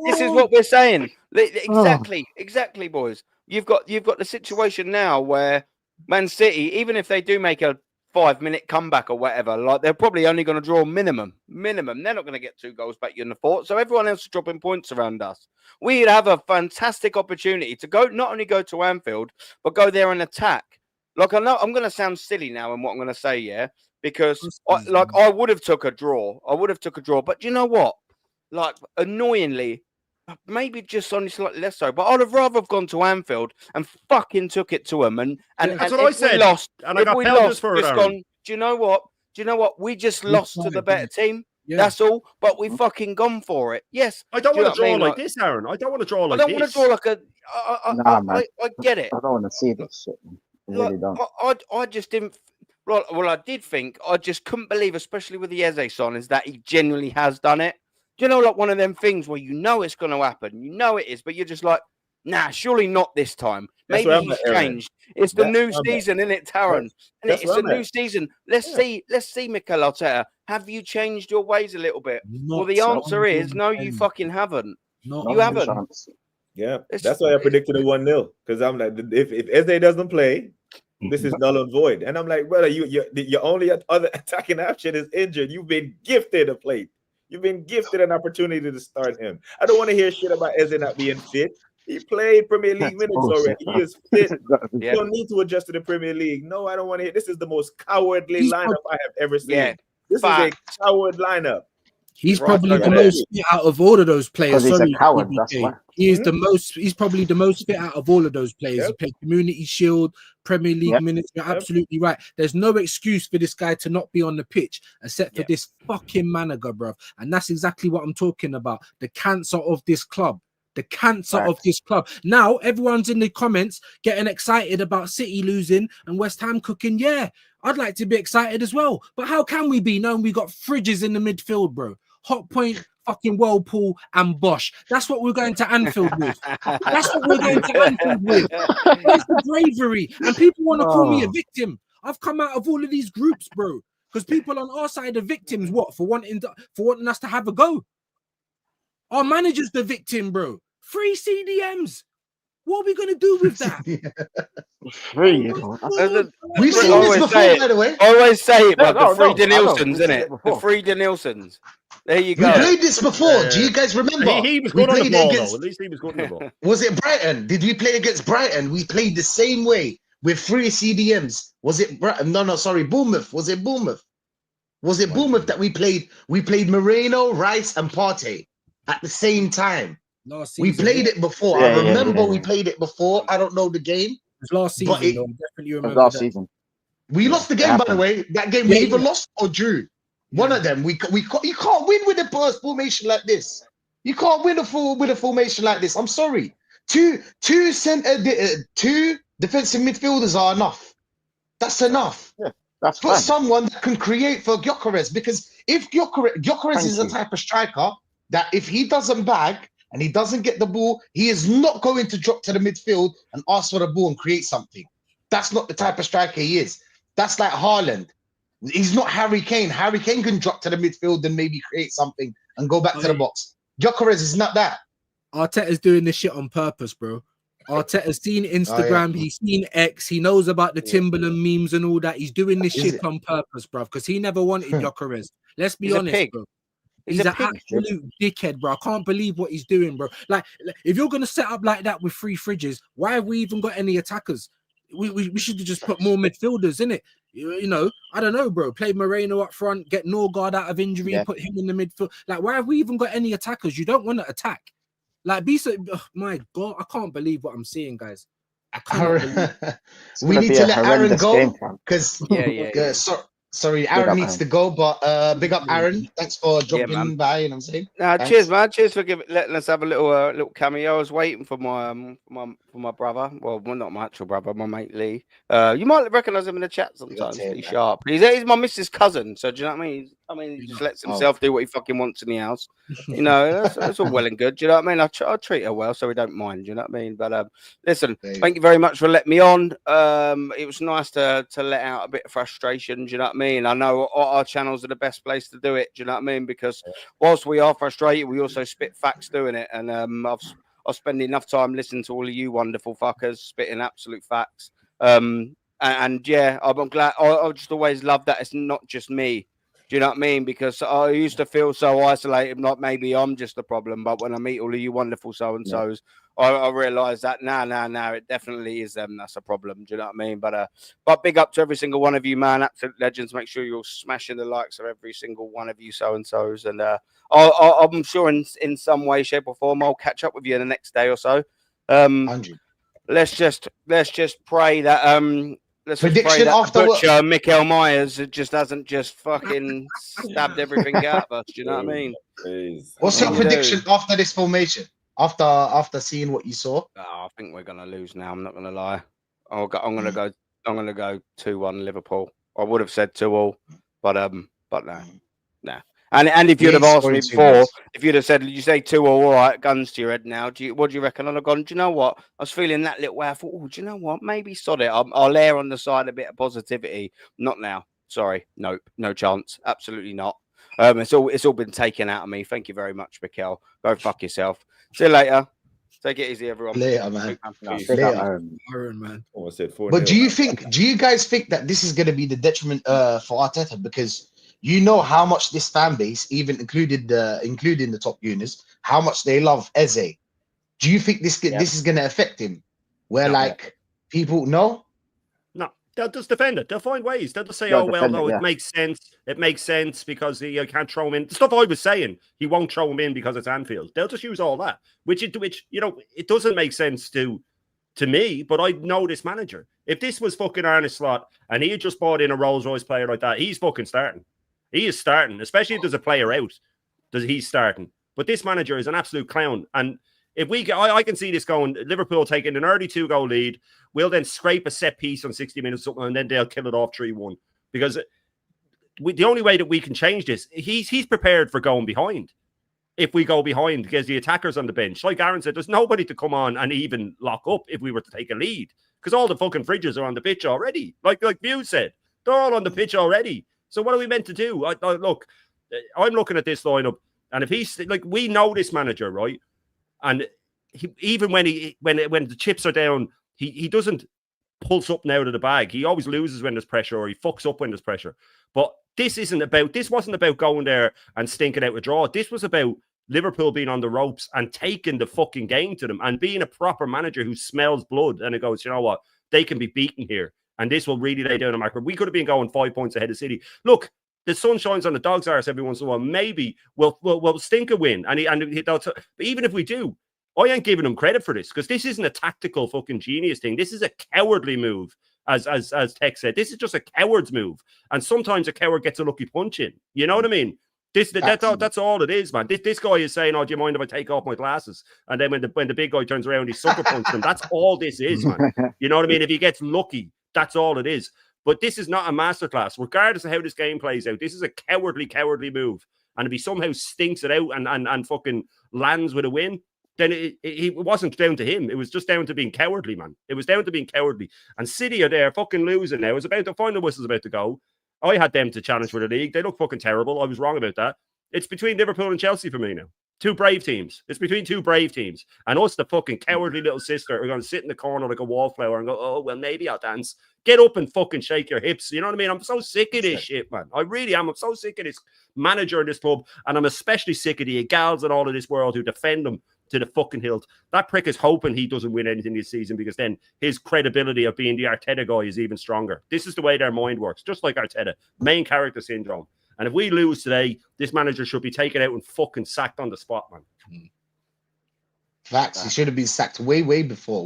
This is what we're saying. Exactly, boys. You've got the situation now where Man City, even if they do make a 5-minute comeback or whatever, like they're probably only going to draw minimum. They're not going to get 2 goals back in the fort. So everyone else is dropping points around us. We'd have a fantastic opportunity to go, not only go to Anfield, but go there and attack. Like I know I'm going to sound silly now in what I'm going to say, yeah, because I would have took a draw. But you know what? Like annoyingly, maybe just only slightly less so, but I'd have rather have gone to Anfield and fucking took it to them. And that's what I said. And I got pelters for it. Gone, do you know what? We just lost to the better team. Yeah. That's all. But we fucking gone for it. Yes. I don't want to draw like this, Aaron. I don't want to draw like this. I don't want to draw like a. I get it. I don't want to see this shit. I really don't. I just didn't. Well, I did think. I just couldn't believe, especially with the Eze son, is that he genuinely has done it. Do you know, like one of them things where you know it's going to happen, you know it is, but you're just like, nah, surely not this time. Maybe he's changed. It's the new season, isn't it, Taron? It's the new season. Let's see, Mikel Arteta. Have you changed your ways a little bit? Well, the answer is no, you fucking haven't. You haven't. Yeah, that's why I predicted a 1-0 because I'm like, if Eze doesn't play, this is null and void. And I'm like, brother, your only other attacking option is injured. You've been gifted a plate. You've been gifted an opportunity to start him. I don't want to hear shit about Eze not being fit. He played Premier League minutes already. He is fit. You don't need to adjust to the Premier League. No, I don't want to hear. This is the most cowardly lineup I have ever seen. Yeah. This is a coward lineup. He's probably the most fit out of all of those players. He's a coward, that's why. He is the most. He's probably the most fit out of all of those players. He played Community Shield, Premier League minutes. You're absolutely right. There's no excuse for this guy to not be on the pitch, except for this fucking manager, bro. And that's exactly what I'm talking about. The cancer of this club. The cancer of this club. Now everyone's in the comments getting excited about City losing and West Ham cooking. Yeah, I'd like to be excited as well. But how can we be knowing we got fridges in the midfield, bro? Hot Point, fucking Whirlpool, and Bosch. That's what we're going to Anfield with. That's what we're going to Anfield with. Where's the bravery? And people want to call me a victim. I've come out of all of these groups, bro. Because people on our side are victims. What? For wanting us to have a go. Our manager's the victim, bro. Free CDMs. What are we gonna do with that? Free. We've seen this before, by the way. I always say it, but the Free Danielsons, isn't it? The Free Danielsons. There you go. We played this before. Do you guys remember? He was good on the ball, though. At least he was good on the ball. Was it Brighton? Did we play against Brighton? We played the same way with 3 CDMs. Was it Brighton? No, sorry, Bournemouth. Was it Bournemouth? Was it Bournemouth that we played? We played Moreno, Rice, and Partey at the same time. Last season, we played it before. I remember we played it before. I don't know the game. It was last season. Definitely remember last season. We lost the game, by the way. That game we either lost or drew. One of them. You can't win with a formation like this. You can't win with a formation like this. I'm sorry. Two defensive midfielders are enough. That's enough. Yeah, that's Put someone that can create for Gyökeres, because if Gyökeres is the type of striker that if he doesn't bag and he doesn't get the ball, he is not going to drop to the midfield and ask for the ball and create something. That's not the type of striker he is. That's like Haaland. He's not Harry Kane. Harry Kane can drop to the midfield and maybe create something and go back to the box. Gyökeres is not that. Arteta's doing this shit on purpose, bro. Arteta's seen Instagram, he's seen X, he knows about the Timberland memes and all that. He's doing this shit on purpose, bro, because he never wanted Gyökeres. Let's be honest, bro. He's an absolute dickhead, bro. I can't believe what he's doing, bro. Like, if you're gonna set up like that with 3 fridges, why have we even got any attackers? We should have just put more midfielders in it. You know, I don't know, bro. Play Moreno up front, get Norgard out of injury, put him in the midfield. Like, why have we even got any attackers? You don't want to attack. Like, my God, I can't believe what I'm seeing, guys. I can't. We need to let Aaron go because sorry, Aaron needs to go, but big up Aaron. Thanks for dropping by. You know what I'm saying? Cheers, man. Cheers for letting us have a little cameo. I was waiting for my brother. Well, not my actual brother, my mate Lee. You might recognize him in the chat sometimes. He's sharp. He's my missus' cousin. So do you know what I mean? I mean, he You just know. lets himself do what he fucking wants in the house. You know, that's all well and good. Do you know what I mean? I treat her well, so we don't mind. Do you know what I mean? But listen, thank you very much for letting me on. It was nice to let out a bit of frustration. Do you know what I mean? I know our channels are the best place to do it. Do you know what I mean? Because whilst we are frustrated, we also spit facts doing it, and I've spent enough time listening to all of you wonderful fuckers spitting absolute facts. And yeah, I'm glad. I just always love that it's not just me. Do you know what I mean? Because I used to feel so isolated, like maybe I'm just the problem. But when I meet all of you wonderful so and so's, I realise that now, it definitely is them. That's a problem. Do you know what I mean? But big up to every single one of you, man. Absolute legends. Make sure you're smashing the likes of every single one of you so and so's. And I'm sure in some way, shape, or form, I'll catch up with you in the next day or so. 100. Let's just pray that Prediction the after what? butcher, Mikael Myers, just hasn't just fucking stabbed everything out of us. Do you know what I mean? What's your prediction after this formation? After seeing what you saw? Oh, I think we're gonna lose now. I'm not gonna lie. I'm gonna go 2-1 Liverpool. I would have said 2-2, but no. And if you'd have asked me before, if you'd have said, you say 2-2, all right, guns to your head now. What do you reckon? I'd have gone, do you know what? I was feeling that little way. I thought, oh, do you know what? Maybe sod it. I'll err on the side a bit of positivity. Not now. Sorry. Nope. No chance. Absolutely not. It's all been taken out of me. Thank you very much, Mikel. Go fuck yourself. See you later. Take it easy, everyone. Later, man. Later. Aaron, man. But do you guys think that this is going to be the detriment for Arteta? Because you know how much this fan base, even including the top units, how much they love Eze. Do you think this is going to affect him? Where people know? No, they'll just defend it. They'll find ways. They'll just say, it makes sense. It makes sense because you can't throw him in. The stuff I was saying, he won't throw him in because it's Anfield. They'll just use all that, which you know, it doesn't make sense to me, but I know this manager. If this was fucking Arne Slot and he had just bought in a Rolls Royce player like that, he's fucking starting. He is starting, especially if there's a player out. He's starting. But this manager is an absolute clown. And if we get, I can see this going, Liverpool taking an early 2-goal lead, we'll then scrape a set piece on 60 minutes, and then they'll kill it off 3-1. Because the only way that we can change this, he's prepared for going behind. If we go behind, because the attackers on the bench, like Aaron said, there's nobody to come on and even lock up if we were to take a lead. Because all the fucking fridges are on the pitch already. Like View said, they're all on the pitch already. So what are we meant to do? Look, I'm looking at this lineup, and if he's like, we know this manager, right? And even when the chips are down, he doesn't pull something out of the bag. He always loses when there's pressure, or he fucks up when there's pressure. But this wasn't about going there and stinking out a draw. This was about Liverpool being on the ropes and taking the fucking game to them and being a proper manager who smells blood and it goes, you know what, they can be beaten here. And this will really lay down a marker. We could have been going 5 points ahead of City. Look, the sun shines on the dog's arse every once in a while. Maybe we'll stink a win. But even if we do, I ain't giving him credit for this because this isn't a tactical fucking genius thing. This is a cowardly move, as Tech said. This is just a coward's move. And sometimes a coward gets a lucky punch in. You know what I mean? That's all it is, man. This guy is saying, "Oh, do you mind if I take off my glasses?" And then when the big guy turns around, he sucker punches him. That's all this is, man. You know what I mean? If he gets lucky, that's all it is. But this is not a masterclass, regardless of how this game plays out. This is a cowardly move. And if he somehow stinks it out and fucking lands with a win, then it wasn't down to him. It was just down to being cowardly, man. It was down to being cowardly. And City are there fucking losing now. It's about the final whistle's about to go. I had them to challenge for the league. They look fucking terrible. I was wrong about that. It's between Liverpool and Chelsea for me now. Two brave teams. It's between two brave teams. And us, the fucking cowardly little sister, are going to sit in the corner like a wallflower and go, oh, well, maybe I'll dance. Get up and fucking shake your hips. You know what I mean? I'm so sick of this shit, man. I really am. I'm so sick of this manager in this club. And I'm especially sick of the gals and all of this world who defend them to the fucking hilt. That prick is hoping he doesn't win anything this season because then his credibility of being the Arteta guy is even stronger. This is the way their mind works, just like Arteta. Main character syndrome. And if we lose today, this manager should be taken out and fucking sacked on the spot, man. Facts. He should have been sacked way before.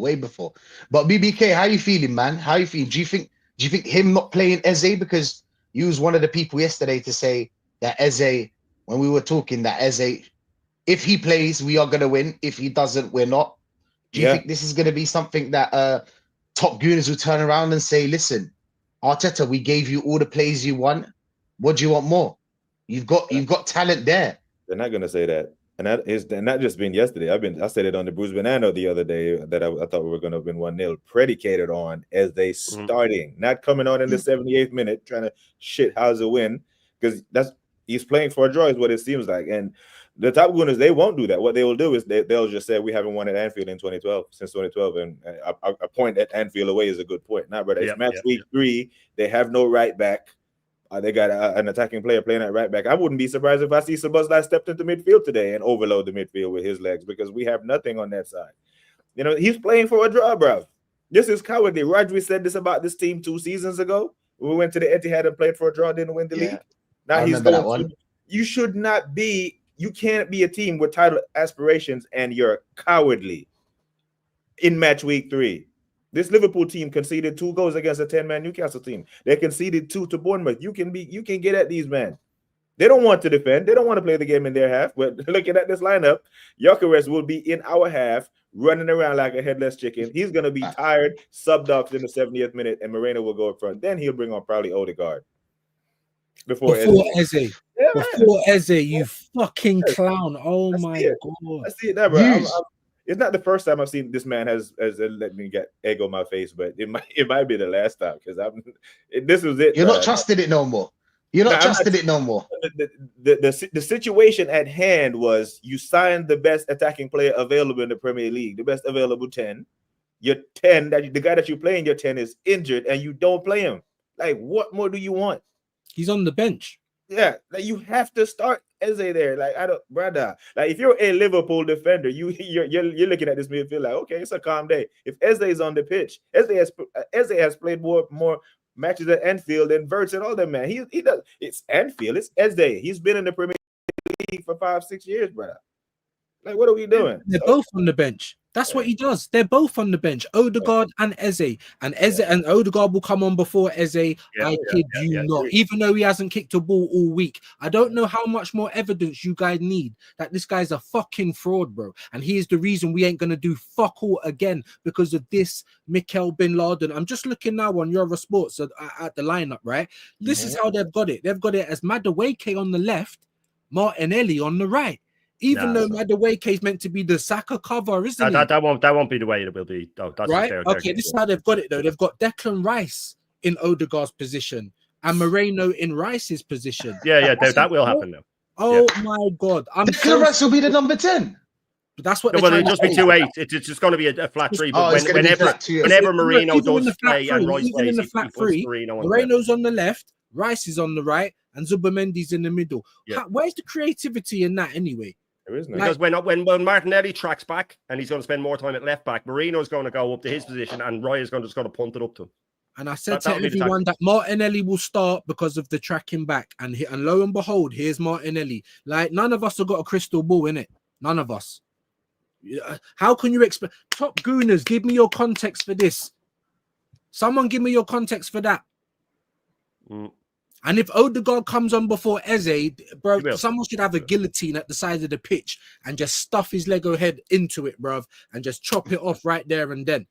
But BBK, how you feeling, man? How you feeling? Do you think him not playing Eze, because you was one of the people yesterday to say that Eze, when we were talking, that Eze, if he plays, we are gonna win. If he doesn't, we're not. Do you think this is gonna be something that top gooners will turn around and say, listen, Arteta, we gave you all the plays you want. What do you want more? You've got talent there. They're not gonna say that. And that is not just been yesterday. I said it on the Bruce Banana the other day that I thought we were gonna win 1-0, predicated on as they starting, not coming on in the 78th minute, trying to shit how's a win. Because he's playing for a draw, is what it seems like. And the top winners, they won't do that. What they will do is they'll just say we haven't won at Anfield in 2012 since 2012, and a point at Anfield away is a good point. Now, brother, it's match week 3. They have no right back. They got an attacking player playing at right back. I wouldn't be surprised if I see Szoboszlai stepped into midfield today and overload the midfield with his legs, because we have nothing on that side. You know, he's playing for a draw, bro. This is cowardly. Rodri said this about this team 2 seasons ago. We went to the Etihad and played for a draw, didn't win the league. Now he's going. You should not be. You can't be a team with title aspirations and you're cowardly in match week 3. This Liverpool team conceded 2 goals against a 10-man Newcastle team. They conceded 2 to Bournemouth. You can get at these men. They don't want to defend. They don't want to play the game in their half. But looking at this lineup, Gyökeres will be in our half, running around like a headless chicken. He's going to be tired, subbed off in the 70th minute, and Moreno will go up front. Then he'll bring on probably Odegaard. Before Eze. Yeah, before Eze, you fucking clown. Oh my God. I see it now, bro. It's not the first time I've seen this man has let me get egg on my face, but it might be the last time, because this was it. You're not trusting it no more. You're not trusting it no more. The situation at hand was you signed the best attacking player available in the Premier League, the best available 10. Your 10, the guy that you're playing, your 10 is injured, and you don't play him. Like, what more do you want? He's on the bench. Yeah, like you have to start Eze there. Like, brother. Like, if you're a Liverpool defender, you're looking at this midfield like, okay, it's a calm day. If Eze is on the pitch, Eze has played more matches at Anfield than Verts and all them, man. He does. It's Anfield. It's Eze. He's been in the Premier League for 5-6 years, brother. Like, what are we doing? They're both on the bench. That's what he does. They're both on the bench, Odegaard and Eze. And Odegaard will come on before Eze. I kid you not. Even though he hasn't kicked a ball all week. I don't know how much more evidence you guys need that this guy's a fucking fraud, bro. And he is the reason we ain't going to do fuck all again because of this Mikel Bin Laden. I'm just looking now on Eurosports at the lineup, right? This is how they've got it. They've got it as Madueke on the left, Martinelli on the right. Even though Madueke is meant to be the Saka cover, isn't it? That won't be the way it will be. Oh, that's right. Okay, this is how they've got it though. They've got Declan Rice in Odegaard's position and Moreno in Rice's position. Yeah, that will happen now. Oh my God, Declan Rice will be the number 10. But that's what. Well, it'll just be 2-8. It's just going to be a flat 3. But whenever Marino does play and Rice plays, he puts Marino on Moreno's on the left, Rice is on the right, and Zubimendi's in the middle. Where's the creativity in that anyway? Because when Martinelli tracks back and he's going to spend more time at left back, Marino's going to go up to his position and Roy is just going to punt it up to him. And I said to everyone that Martinelli will start because of the tracking back, and lo and behold, here's Martinelli. Like, none of us have got a crystal ball in it. None of us. How can you expect? Top Gooners, give me your context for this. Someone give me your context for that. And if Odegaard comes on before Eze, bro, someone should have a guillotine at the side of the pitch and just stuff his Lego head into it, bro, and just chop it off right there and then.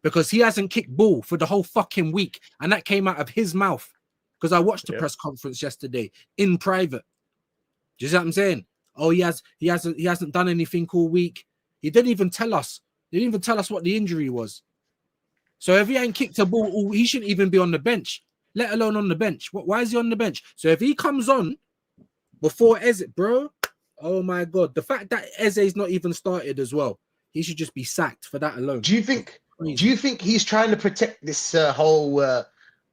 Because he hasn't kicked ball for the whole fucking week. And that came out of his mouth. Because I watched the press conference yesterday in private. Do you see what I'm saying? Oh, he hasn't done anything all week. He didn't even tell us. He didn't even tell us what the injury was. So if he ain't kicked a ball, he shouldn't even be on the bench. Let alone on the bench. Why is he on the bench? So if he comes on before Eze, bro, oh my God. The fact that Eze is not even started as well, he should just be sacked for that alone. Do you think he's trying to protect this whole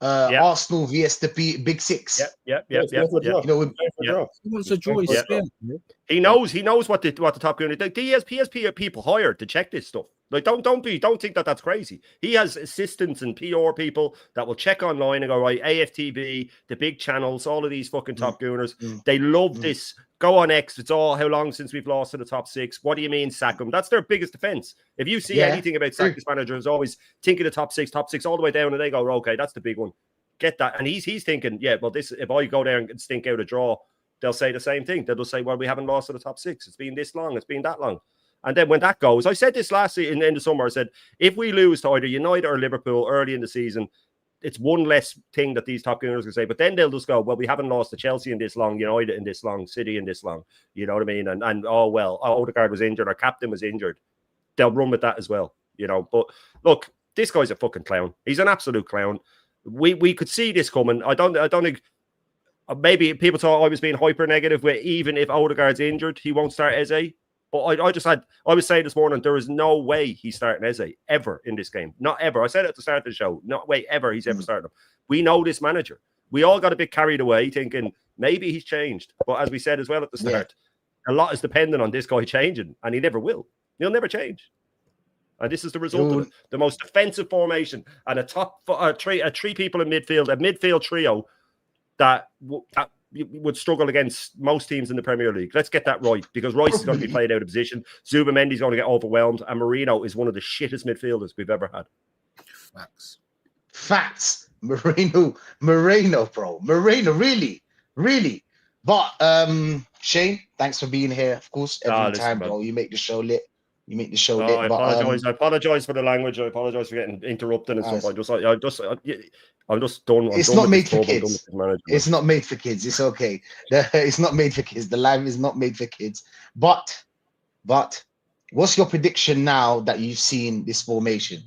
Arsenal vs the Big Six? Yeah. You know, he wants a draw. He knows what the top going to do. He has people hired to check this stuff. Like, don't think that that's crazy. He has assistants and PR people that will check online and go, right, AFTB, the big channels, all of these fucking top gooners. They love this. Go on X. It's all how long since we've lost to the top 6. What do you mean sack them? That's their biggest defense. If you see anything about sack this manager, is always think of the top six all the way down, and they go, okay, that's the big one. Get that. And he's thinking, well, this, if I go there and stink out a draw, they'll say the same thing. They'll say, well, we haven't lost to the top 6. It's been this long. It's been that long. And then when that goes, I said this last in the summer, I said, if we lose to either United or Liverpool early in the season, it's one less thing that these top gooners can say. But then they'll just go, well, we haven't lost to Chelsea in this long, United in this long, City in this long. You know what I mean? And oh, well, Odegaard was injured, our captain was injured. They'll run with that as well, you know. But look, this guy's a fucking clown. He's an absolute clown. We could see this coming. I don't think maybe people thought I was being hyper negative where even if Odegaard's injured, he won't start Eze. But I was saying this morning, there is no way he's starting Eze ever in this game. Not ever. I said it at the start of the show. Not way ever he's ever started him. We know this manager. We all got a bit carried away thinking maybe he's changed. But as we said as well at the start, a lot is dependent on this guy changing, and he never will. He'll never change. And this is the result of it. The most defensive formation and a three people in midfield, a midfield trio that would struggle against most teams in the Premier League. Let's get that right, because Rice is going to be played out of position. Zubamendi's going to get overwhelmed, and Marino is one of the shittest midfielders we've ever had. Facts. Marino, bro. Marino, really. But Shane, thanks for being here. Of course, every time, bro. You make the show lit. I apologize for the language. I apologize for getting interrupted and stuff. I'm just done. It's not made for kids. It's not made for kids. It's okay. It's not made for kids. The live is not made for kids. But what's your prediction now that you've seen this formation?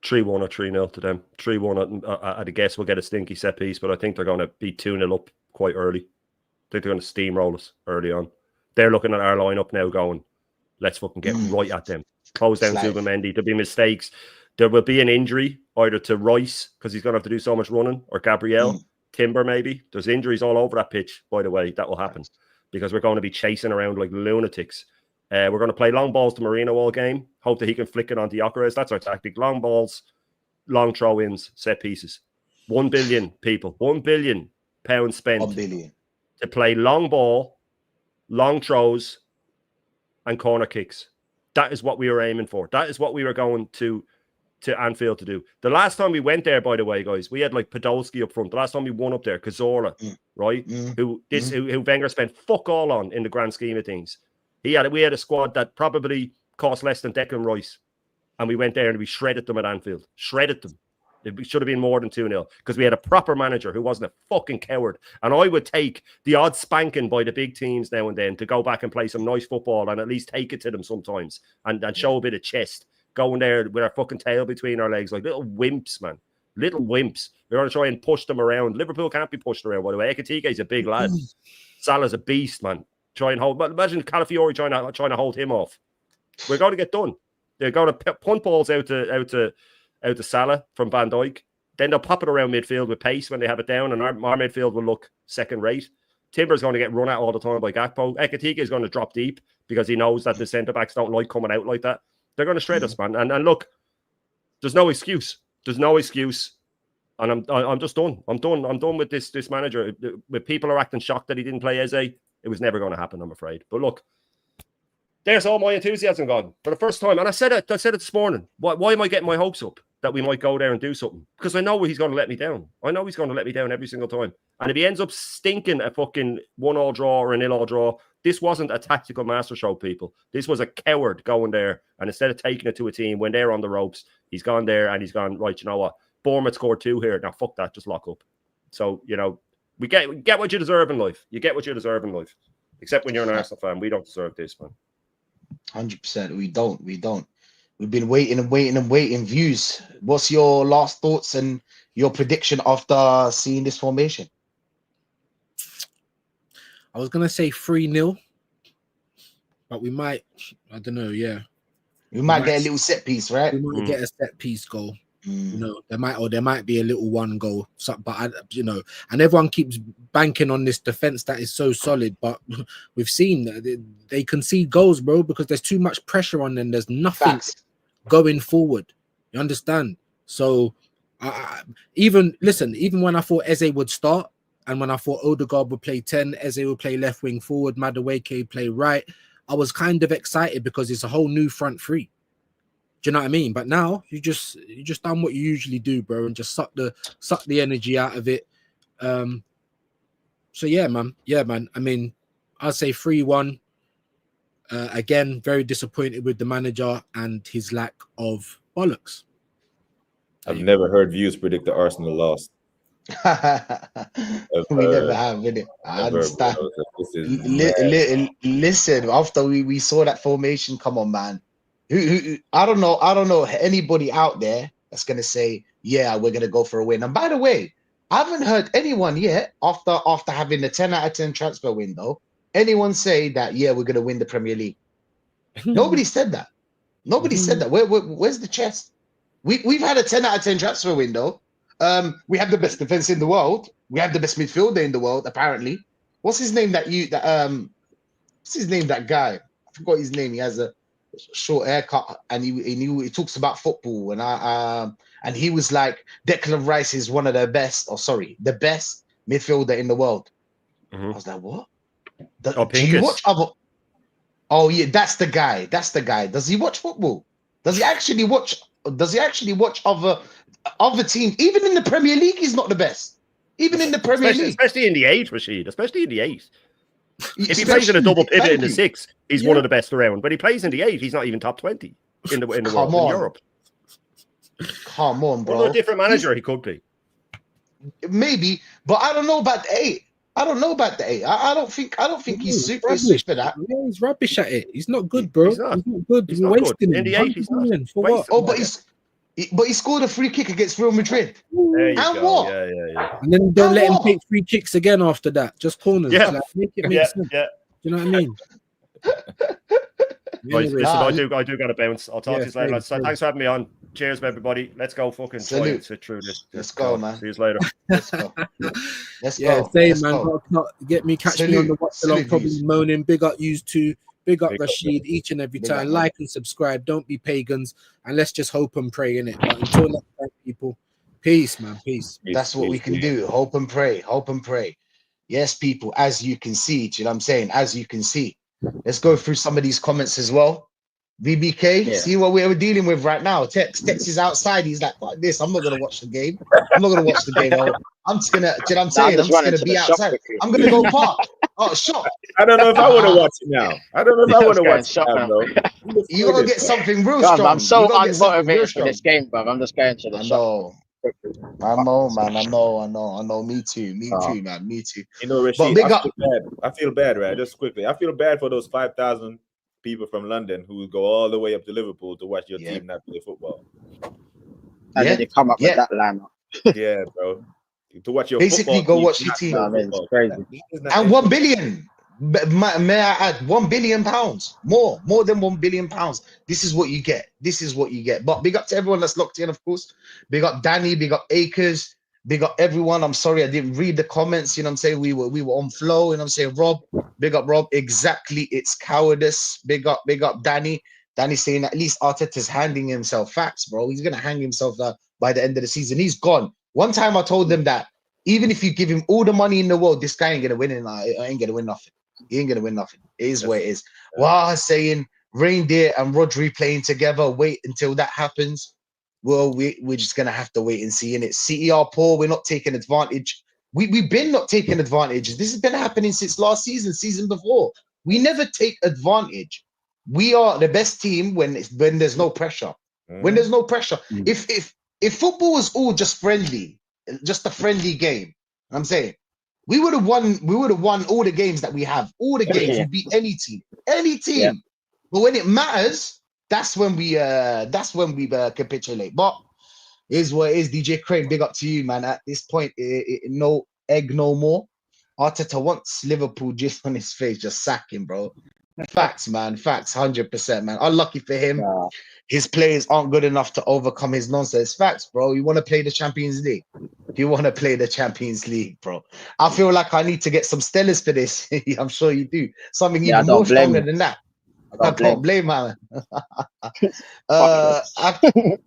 3-1 or 3-0 to them. 3-1. I'd guess we'll get a stinky set piece, but I think they're going to be 2-0 up quite early. I think they're going to steamroll us early on. They're looking at our lineup now going, let's fucking get right at them. Close down Zubamendi. There'll be mistakes. There will be an injury either to Rice, because he's going to have to do so much running, or Gabriel. Timber, maybe. There's injuries all over that pitch, by the way. That will happen because we're going to be chasing around like lunatics. We're going to play long balls to Marino all game. Hope that he can flick it onto Gyökeres. That's our tactic. Long balls, long throw-ins, set pieces. 1 billion people. £1 billion spent to play long ball, long throws, and corner kicks. That is what we were aiming for. That is what we were going to Anfield to do. The last time we went there, by the way, guys, we had like Podolski up front. The last time we won up there, Cazorla, right? Who Wenger spent fuck all on in the grand scheme of things. We had a squad that probably cost less than Declan Rice, and we went there and we shredded them at Anfield. Shredded them. It should have been more than 2-0 because we had a proper manager who wasn't a fucking coward. And I would take the odd spanking by the big teams now and then to go back and play some nice football and at least take it to them sometimes and show a bit of chest. Going there with our fucking tail between our legs like little wimps, man. Little wimps. We're going to try and push them around. Liverpool can't be pushed around, by the way. Ekatiké's a big lad. Salah's a beast, man. Try and hold. Imagine Calafiori trying to hold him off. We're going to get done. They're going to punt balls out to Salah from Van Dijk. Then they'll pop it around midfield with pace when they have it down, and our midfield will look second rate. Timber's going to get run at all the time by Gakpo. Ekatike is going to drop deep because he knows that the centre backs don't like coming out like that. They're going to shred us, man. And look, there's no excuse. There's no excuse. And I'm just done. I'm done with this manager. With people are acting shocked that he didn't play Eze, it was never going to happen, I'm afraid. But look, there's all my enthusiasm gone for the first time. And I said it this morning. Why am I getting my hopes up that we might go there and do something? Because I know he's going to let me down. I know he's going to let me down every single time. And if he ends up stinking a fucking 1-1 draw or a 0-0 draw, this wasn't a tactical masterstroke, people. This was a coward going there. And instead of taking it to a team when they're on the ropes, he's gone there and he's gone, right, you know what? Bournemouth scored 2 here. Now, fuck that. Just lock up. So, you know, we get what you deserve in life. You get what you deserve in life. Except when you're an Arsenal fan. We don't deserve this, man. 100%. We don't. We've been waiting. Views. What's your last thoughts and your prediction after seeing this formation? I was gonna say 3-0, but we might. I don't know. Yeah, we might get a little set piece, right? We might get a set piece goal. You know, there might be a little 1 goal. But and everyone keeps banking on this defense that is so solid. But we've seen that they concede goals, bro, because there's too much pressure on them. There's nothing going forward. You understand? So, even when I thought Eze would start, and when I thought Odegaard would play 10, Eze would play left wing forward, Madueke would play right, I was kind of excited because it's a whole new front three. Do you know what I mean? But now you just done what you usually do, bro, and just suck the energy out of it. So yeah, man. I mean, I'd say 3-1. Again, very disappointed with the manager and his lack of bollocks. I've never heard views predict the Arsenal loss. We never have, innit? I understand. This is mad. Listen, after we saw that formation, come on, man. I don't know anybody out there that's gonna say, yeah, we're gonna go for a win. And by the way, I haven't heard anyone yet after having the 10 out of 10 transfer window, anyone say that, yeah, we're gonna win the Premier League. Nobody said that. Nobody said that. Where's the chest? We've had a 10 out of 10 transfer window. We have the best defense in the world. We have the best midfielder in the world, apparently. What's his name? What's his name? That guy. I forgot his name. He has a short haircut, and he talks about football. And he was like, Declan Rice is one of the best, the best midfielder in the world. I was like, what? Do you watch other? Oh yeah, that's the guy. That's the guy. Does he watch football? Does he actually watch other teams? Even in the Premier League, he's not the best. Even in the Premier League, especially in the 8, Rashid. Especially in the 8. If he plays in a double pivot in the 6, he's one of the best around. But he plays in the 8, he's not even top 20 in the world, in Europe. Come on, bro. Well, a different manager he could be. Maybe, but I don't know about the 8. I don't know about the 8. I don't think he's super that. Yeah, he's rubbish at it. He's not good, bro. He's not good. He's We're not wasting good. him. In the 8, he's not. For what? Oh, but he scored a free kick against Real Madrid. There you and go. what? Yeah. And then don't let him take free kicks again after that. Just corners. Yeah. Like, make it make sense. Yeah. Do you know what I mean? Right, Anyway, listen, I do got to bounce. I'll talk to you later. same, So same. thanks for having me on. Cheers, everybody. Let's go fucking try and sit through this. Let's go, man. See you later. Let's go. Let's Yeah, go. same, Let's man. go. Catch me on the watch along, probably views. moaning. Big up yous too. Big up Big up, Rashid each and every Big time. up, Like and subscribe. Don't be pagans. And let's just hope and pray in it. But until next time, people, peace, man. Peace. That's what we can do. Hope and pray. Hope and pray. Yes, people, as you can see, do you know what I'm saying? As you can see. Let's go through some of these comments as well. VBK, see what we're dealing with right now. Tex is outside. He's like, fuck this. I'm not going to watch the game. I'm not going to watch the game. I'm just going to, do you know what I'm saying? I'm just going to be outside. I'm going to go park. Oh, shop. I don't know if I want to watch it now. I don't know if I want to watch it now, bro. You got to get something real God, strong. I'm so You gotta get something real unmotivated for strong. this game, bro. I'm just going to the shop. I know, man. I know. Me too, man. Me too. You know, Rashid, I feel bad, right? Just quickly. I feel bad for those 5,000 people from London who go all the way up to Liverpool to watch your team not play football. And then they come up with that lineup. Yeah, bro. To watch your basically go watch your team. It's crazy. And 1 billion. May I add £1 billion? More than £1 billion. This is what you get. But big up to everyone that's locked in, of course. Big up Danny, big up Akers, big up everyone. I'm sorry I didn't read the comments. You know what I'm saying? We were on flow. You know what I'm saying? Rob, big up Rob. Exactly, it's cowardice. Big up Danny. Danny saying at least Arteta's handing himself facts, bro. He's gonna hang himself by the end of the season. He's gone. One time I told them that even if you give him all the money in the world, this guy ain't gonna win it. I ain't gonna win nothing. He ain't gonna win nothing. It is what it is. Wow, saying Reindeer and Rodri playing together. Wait until that happens. Well, we're just gonna have to wait and see. And it's CER poor. We're not taking advantage. We've been not taking advantage. This has been happening since last season before. We never take advantage. We are the best team when there's no pressure. When there's no pressure. If football was all just friendly, just a friendly game, I'm saying we would have won all the games that we have. All the games. We beat any team. Yeah. But when it matters, that's when we capitulate. But is what it is. DJ Crane, big up to you, man. At this point, no egg, no more. Arteta wants Liverpool just on his face, just sack him, bro. Facts, man. Facts, 100%, man. Unlucky for him. Yeah. His players aren't good enough to overcome his nonsense. Facts, bro. You want to play the Champions League? You want to play the Champions League, bro? I feel like I need to get some Stellas for this. I'm sure you do. Something even more stronger than that. I can't blame, man.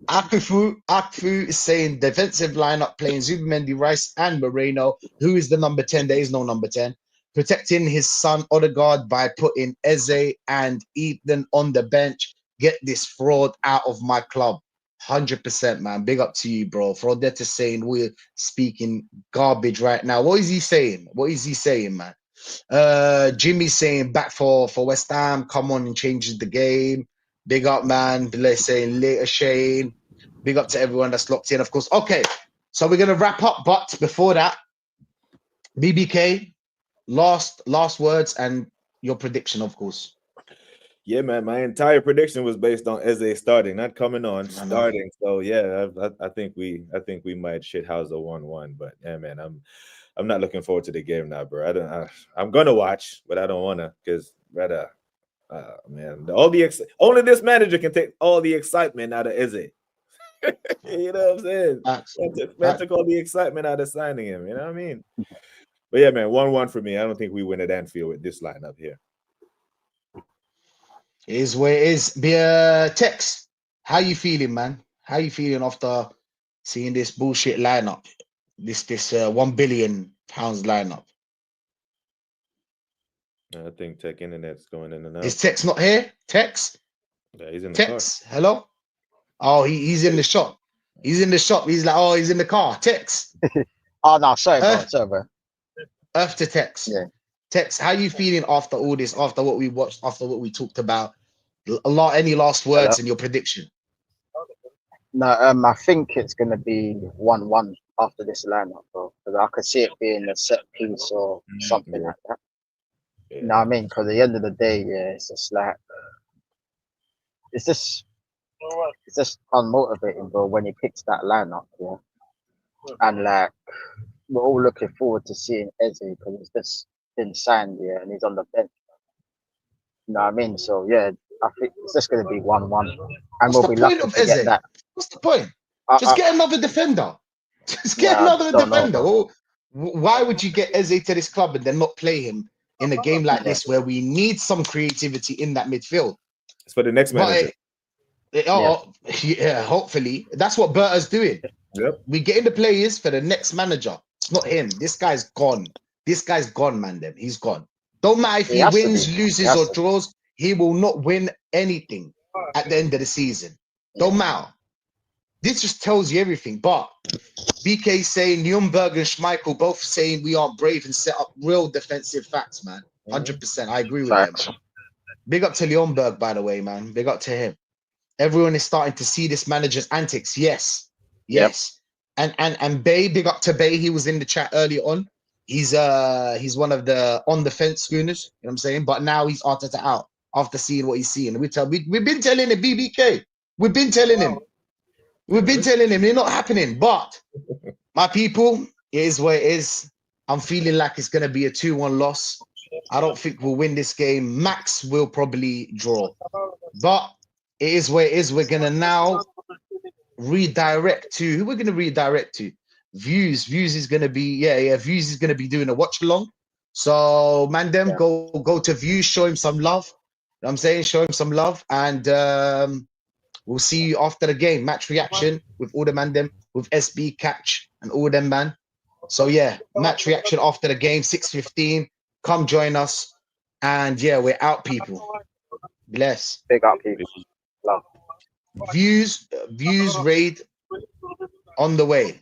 Akfu is saying defensive lineup playing Zubimendi, Rice, and Moreno. Who is the number 10? There is no number 10. Protecting his son Odegaard by putting Eze and Ethan on the bench. Get this fraud out of my club. 100%, man. Big up to you, bro. Fraudetta saying we're speaking garbage right now. What is he saying? Man? Jimmy's saying back for West Ham. Come on and change the game. Big up, man. They're saying later, Shane. Big up to everyone that's locked in, of course. Okay, so we're gonna wrap up, but before that, BBK, last words and your prediction, of course. Yeah, man. My entire prediction was based on Eze starting, not coming on, starting. So yeah, I think we might shithouse a 1-1. But yeah, man, I'm not looking forward to the game now, bro. I'm gonna watch, but I don't wanna because rather, man, only this manager can take all the excitement out of Eze. You know what I'm saying? Man took all the excitement out of signing him. You know what I mean? But yeah, man, 1-1 for me. I don't think we win at Anfield with this lineup here. It is where it is. Tex, how you feeling, man? How you feeling after seeing this bullshit lineup? This £1 billion lineup. I think Tech Internet's going in and out. Is Tex not here? Tex? Yeah, he's in the Tex, car. Hello? Oh, he's in the shop. He's in the shop. He's like, oh, he's in the car. Tex. Oh no, sorry, bro. Earth to Tex. Yeah. Tex, how you feeling after all this? After what we watched? After what we talked about? Any last words and your prediction? No, I think it's gonna be 1-1 after this lineup, bro. Because I could see it being a set piece or something like that. You know what I mean? Because at the end of the day, yeah, it's just like it's just unmotivating, bro. When he picks that lineup, yeah, and like we're all looking forward to seeing Eze because it's just been signed, yeah, and he's on the bench. You know what I mean? So yeah, I think it's just going to be 1-1, and we'll be lucky to get that. What's the point? Just get another defender. Just get another defender. Well, why would you get Eze to this club and then not play him in a game like this where we need some creativity in that midfield? It's for the next manager. Yeah, hopefully. That's what Berta's doing. Yep. We getting the players for the next manager. It's not him. This guy's gone. This guy's gone, man. He's gone. Don't matter if he wins, loses, or draws. He will not win anything at the end of the season. Don't matter. This just tells you everything. But BK saying Nürnberg and Schmeichel both saying we are brave and set up real defensive facts, man. 100%. I agree with them. Big up to Nürnberg, by the way, man. Big up to him. Everyone is starting to see this manager's antics. Yes. And Bay, big up to Bay. He was in the chat earlier on. He's one of the on the fence schooners, you know what I'm saying? But now he's Arteta out after seeing what he's seeing. We've been telling him, BBK. We've been telling him. It's not happening. But my people, it is what it is. I'm feeling like it's gonna be a 2-1 loss. I don't think we'll win this game. Max will probably draw. But it is what it is. We're gonna now redirect to who we're gonna redirect to. Views is gonna be Views is gonna be doing a watch along. So Mandem, go to Views, show him some love. You know what I'm saying, show him some love, and we'll see you after the game. Match reaction with all the Mandem, with SB Catch and all them, man. So yeah, match reaction after the game, 6:15. Come join us, and yeah, we're out, people. Bless. Big up, people. Love. Views raid on the way.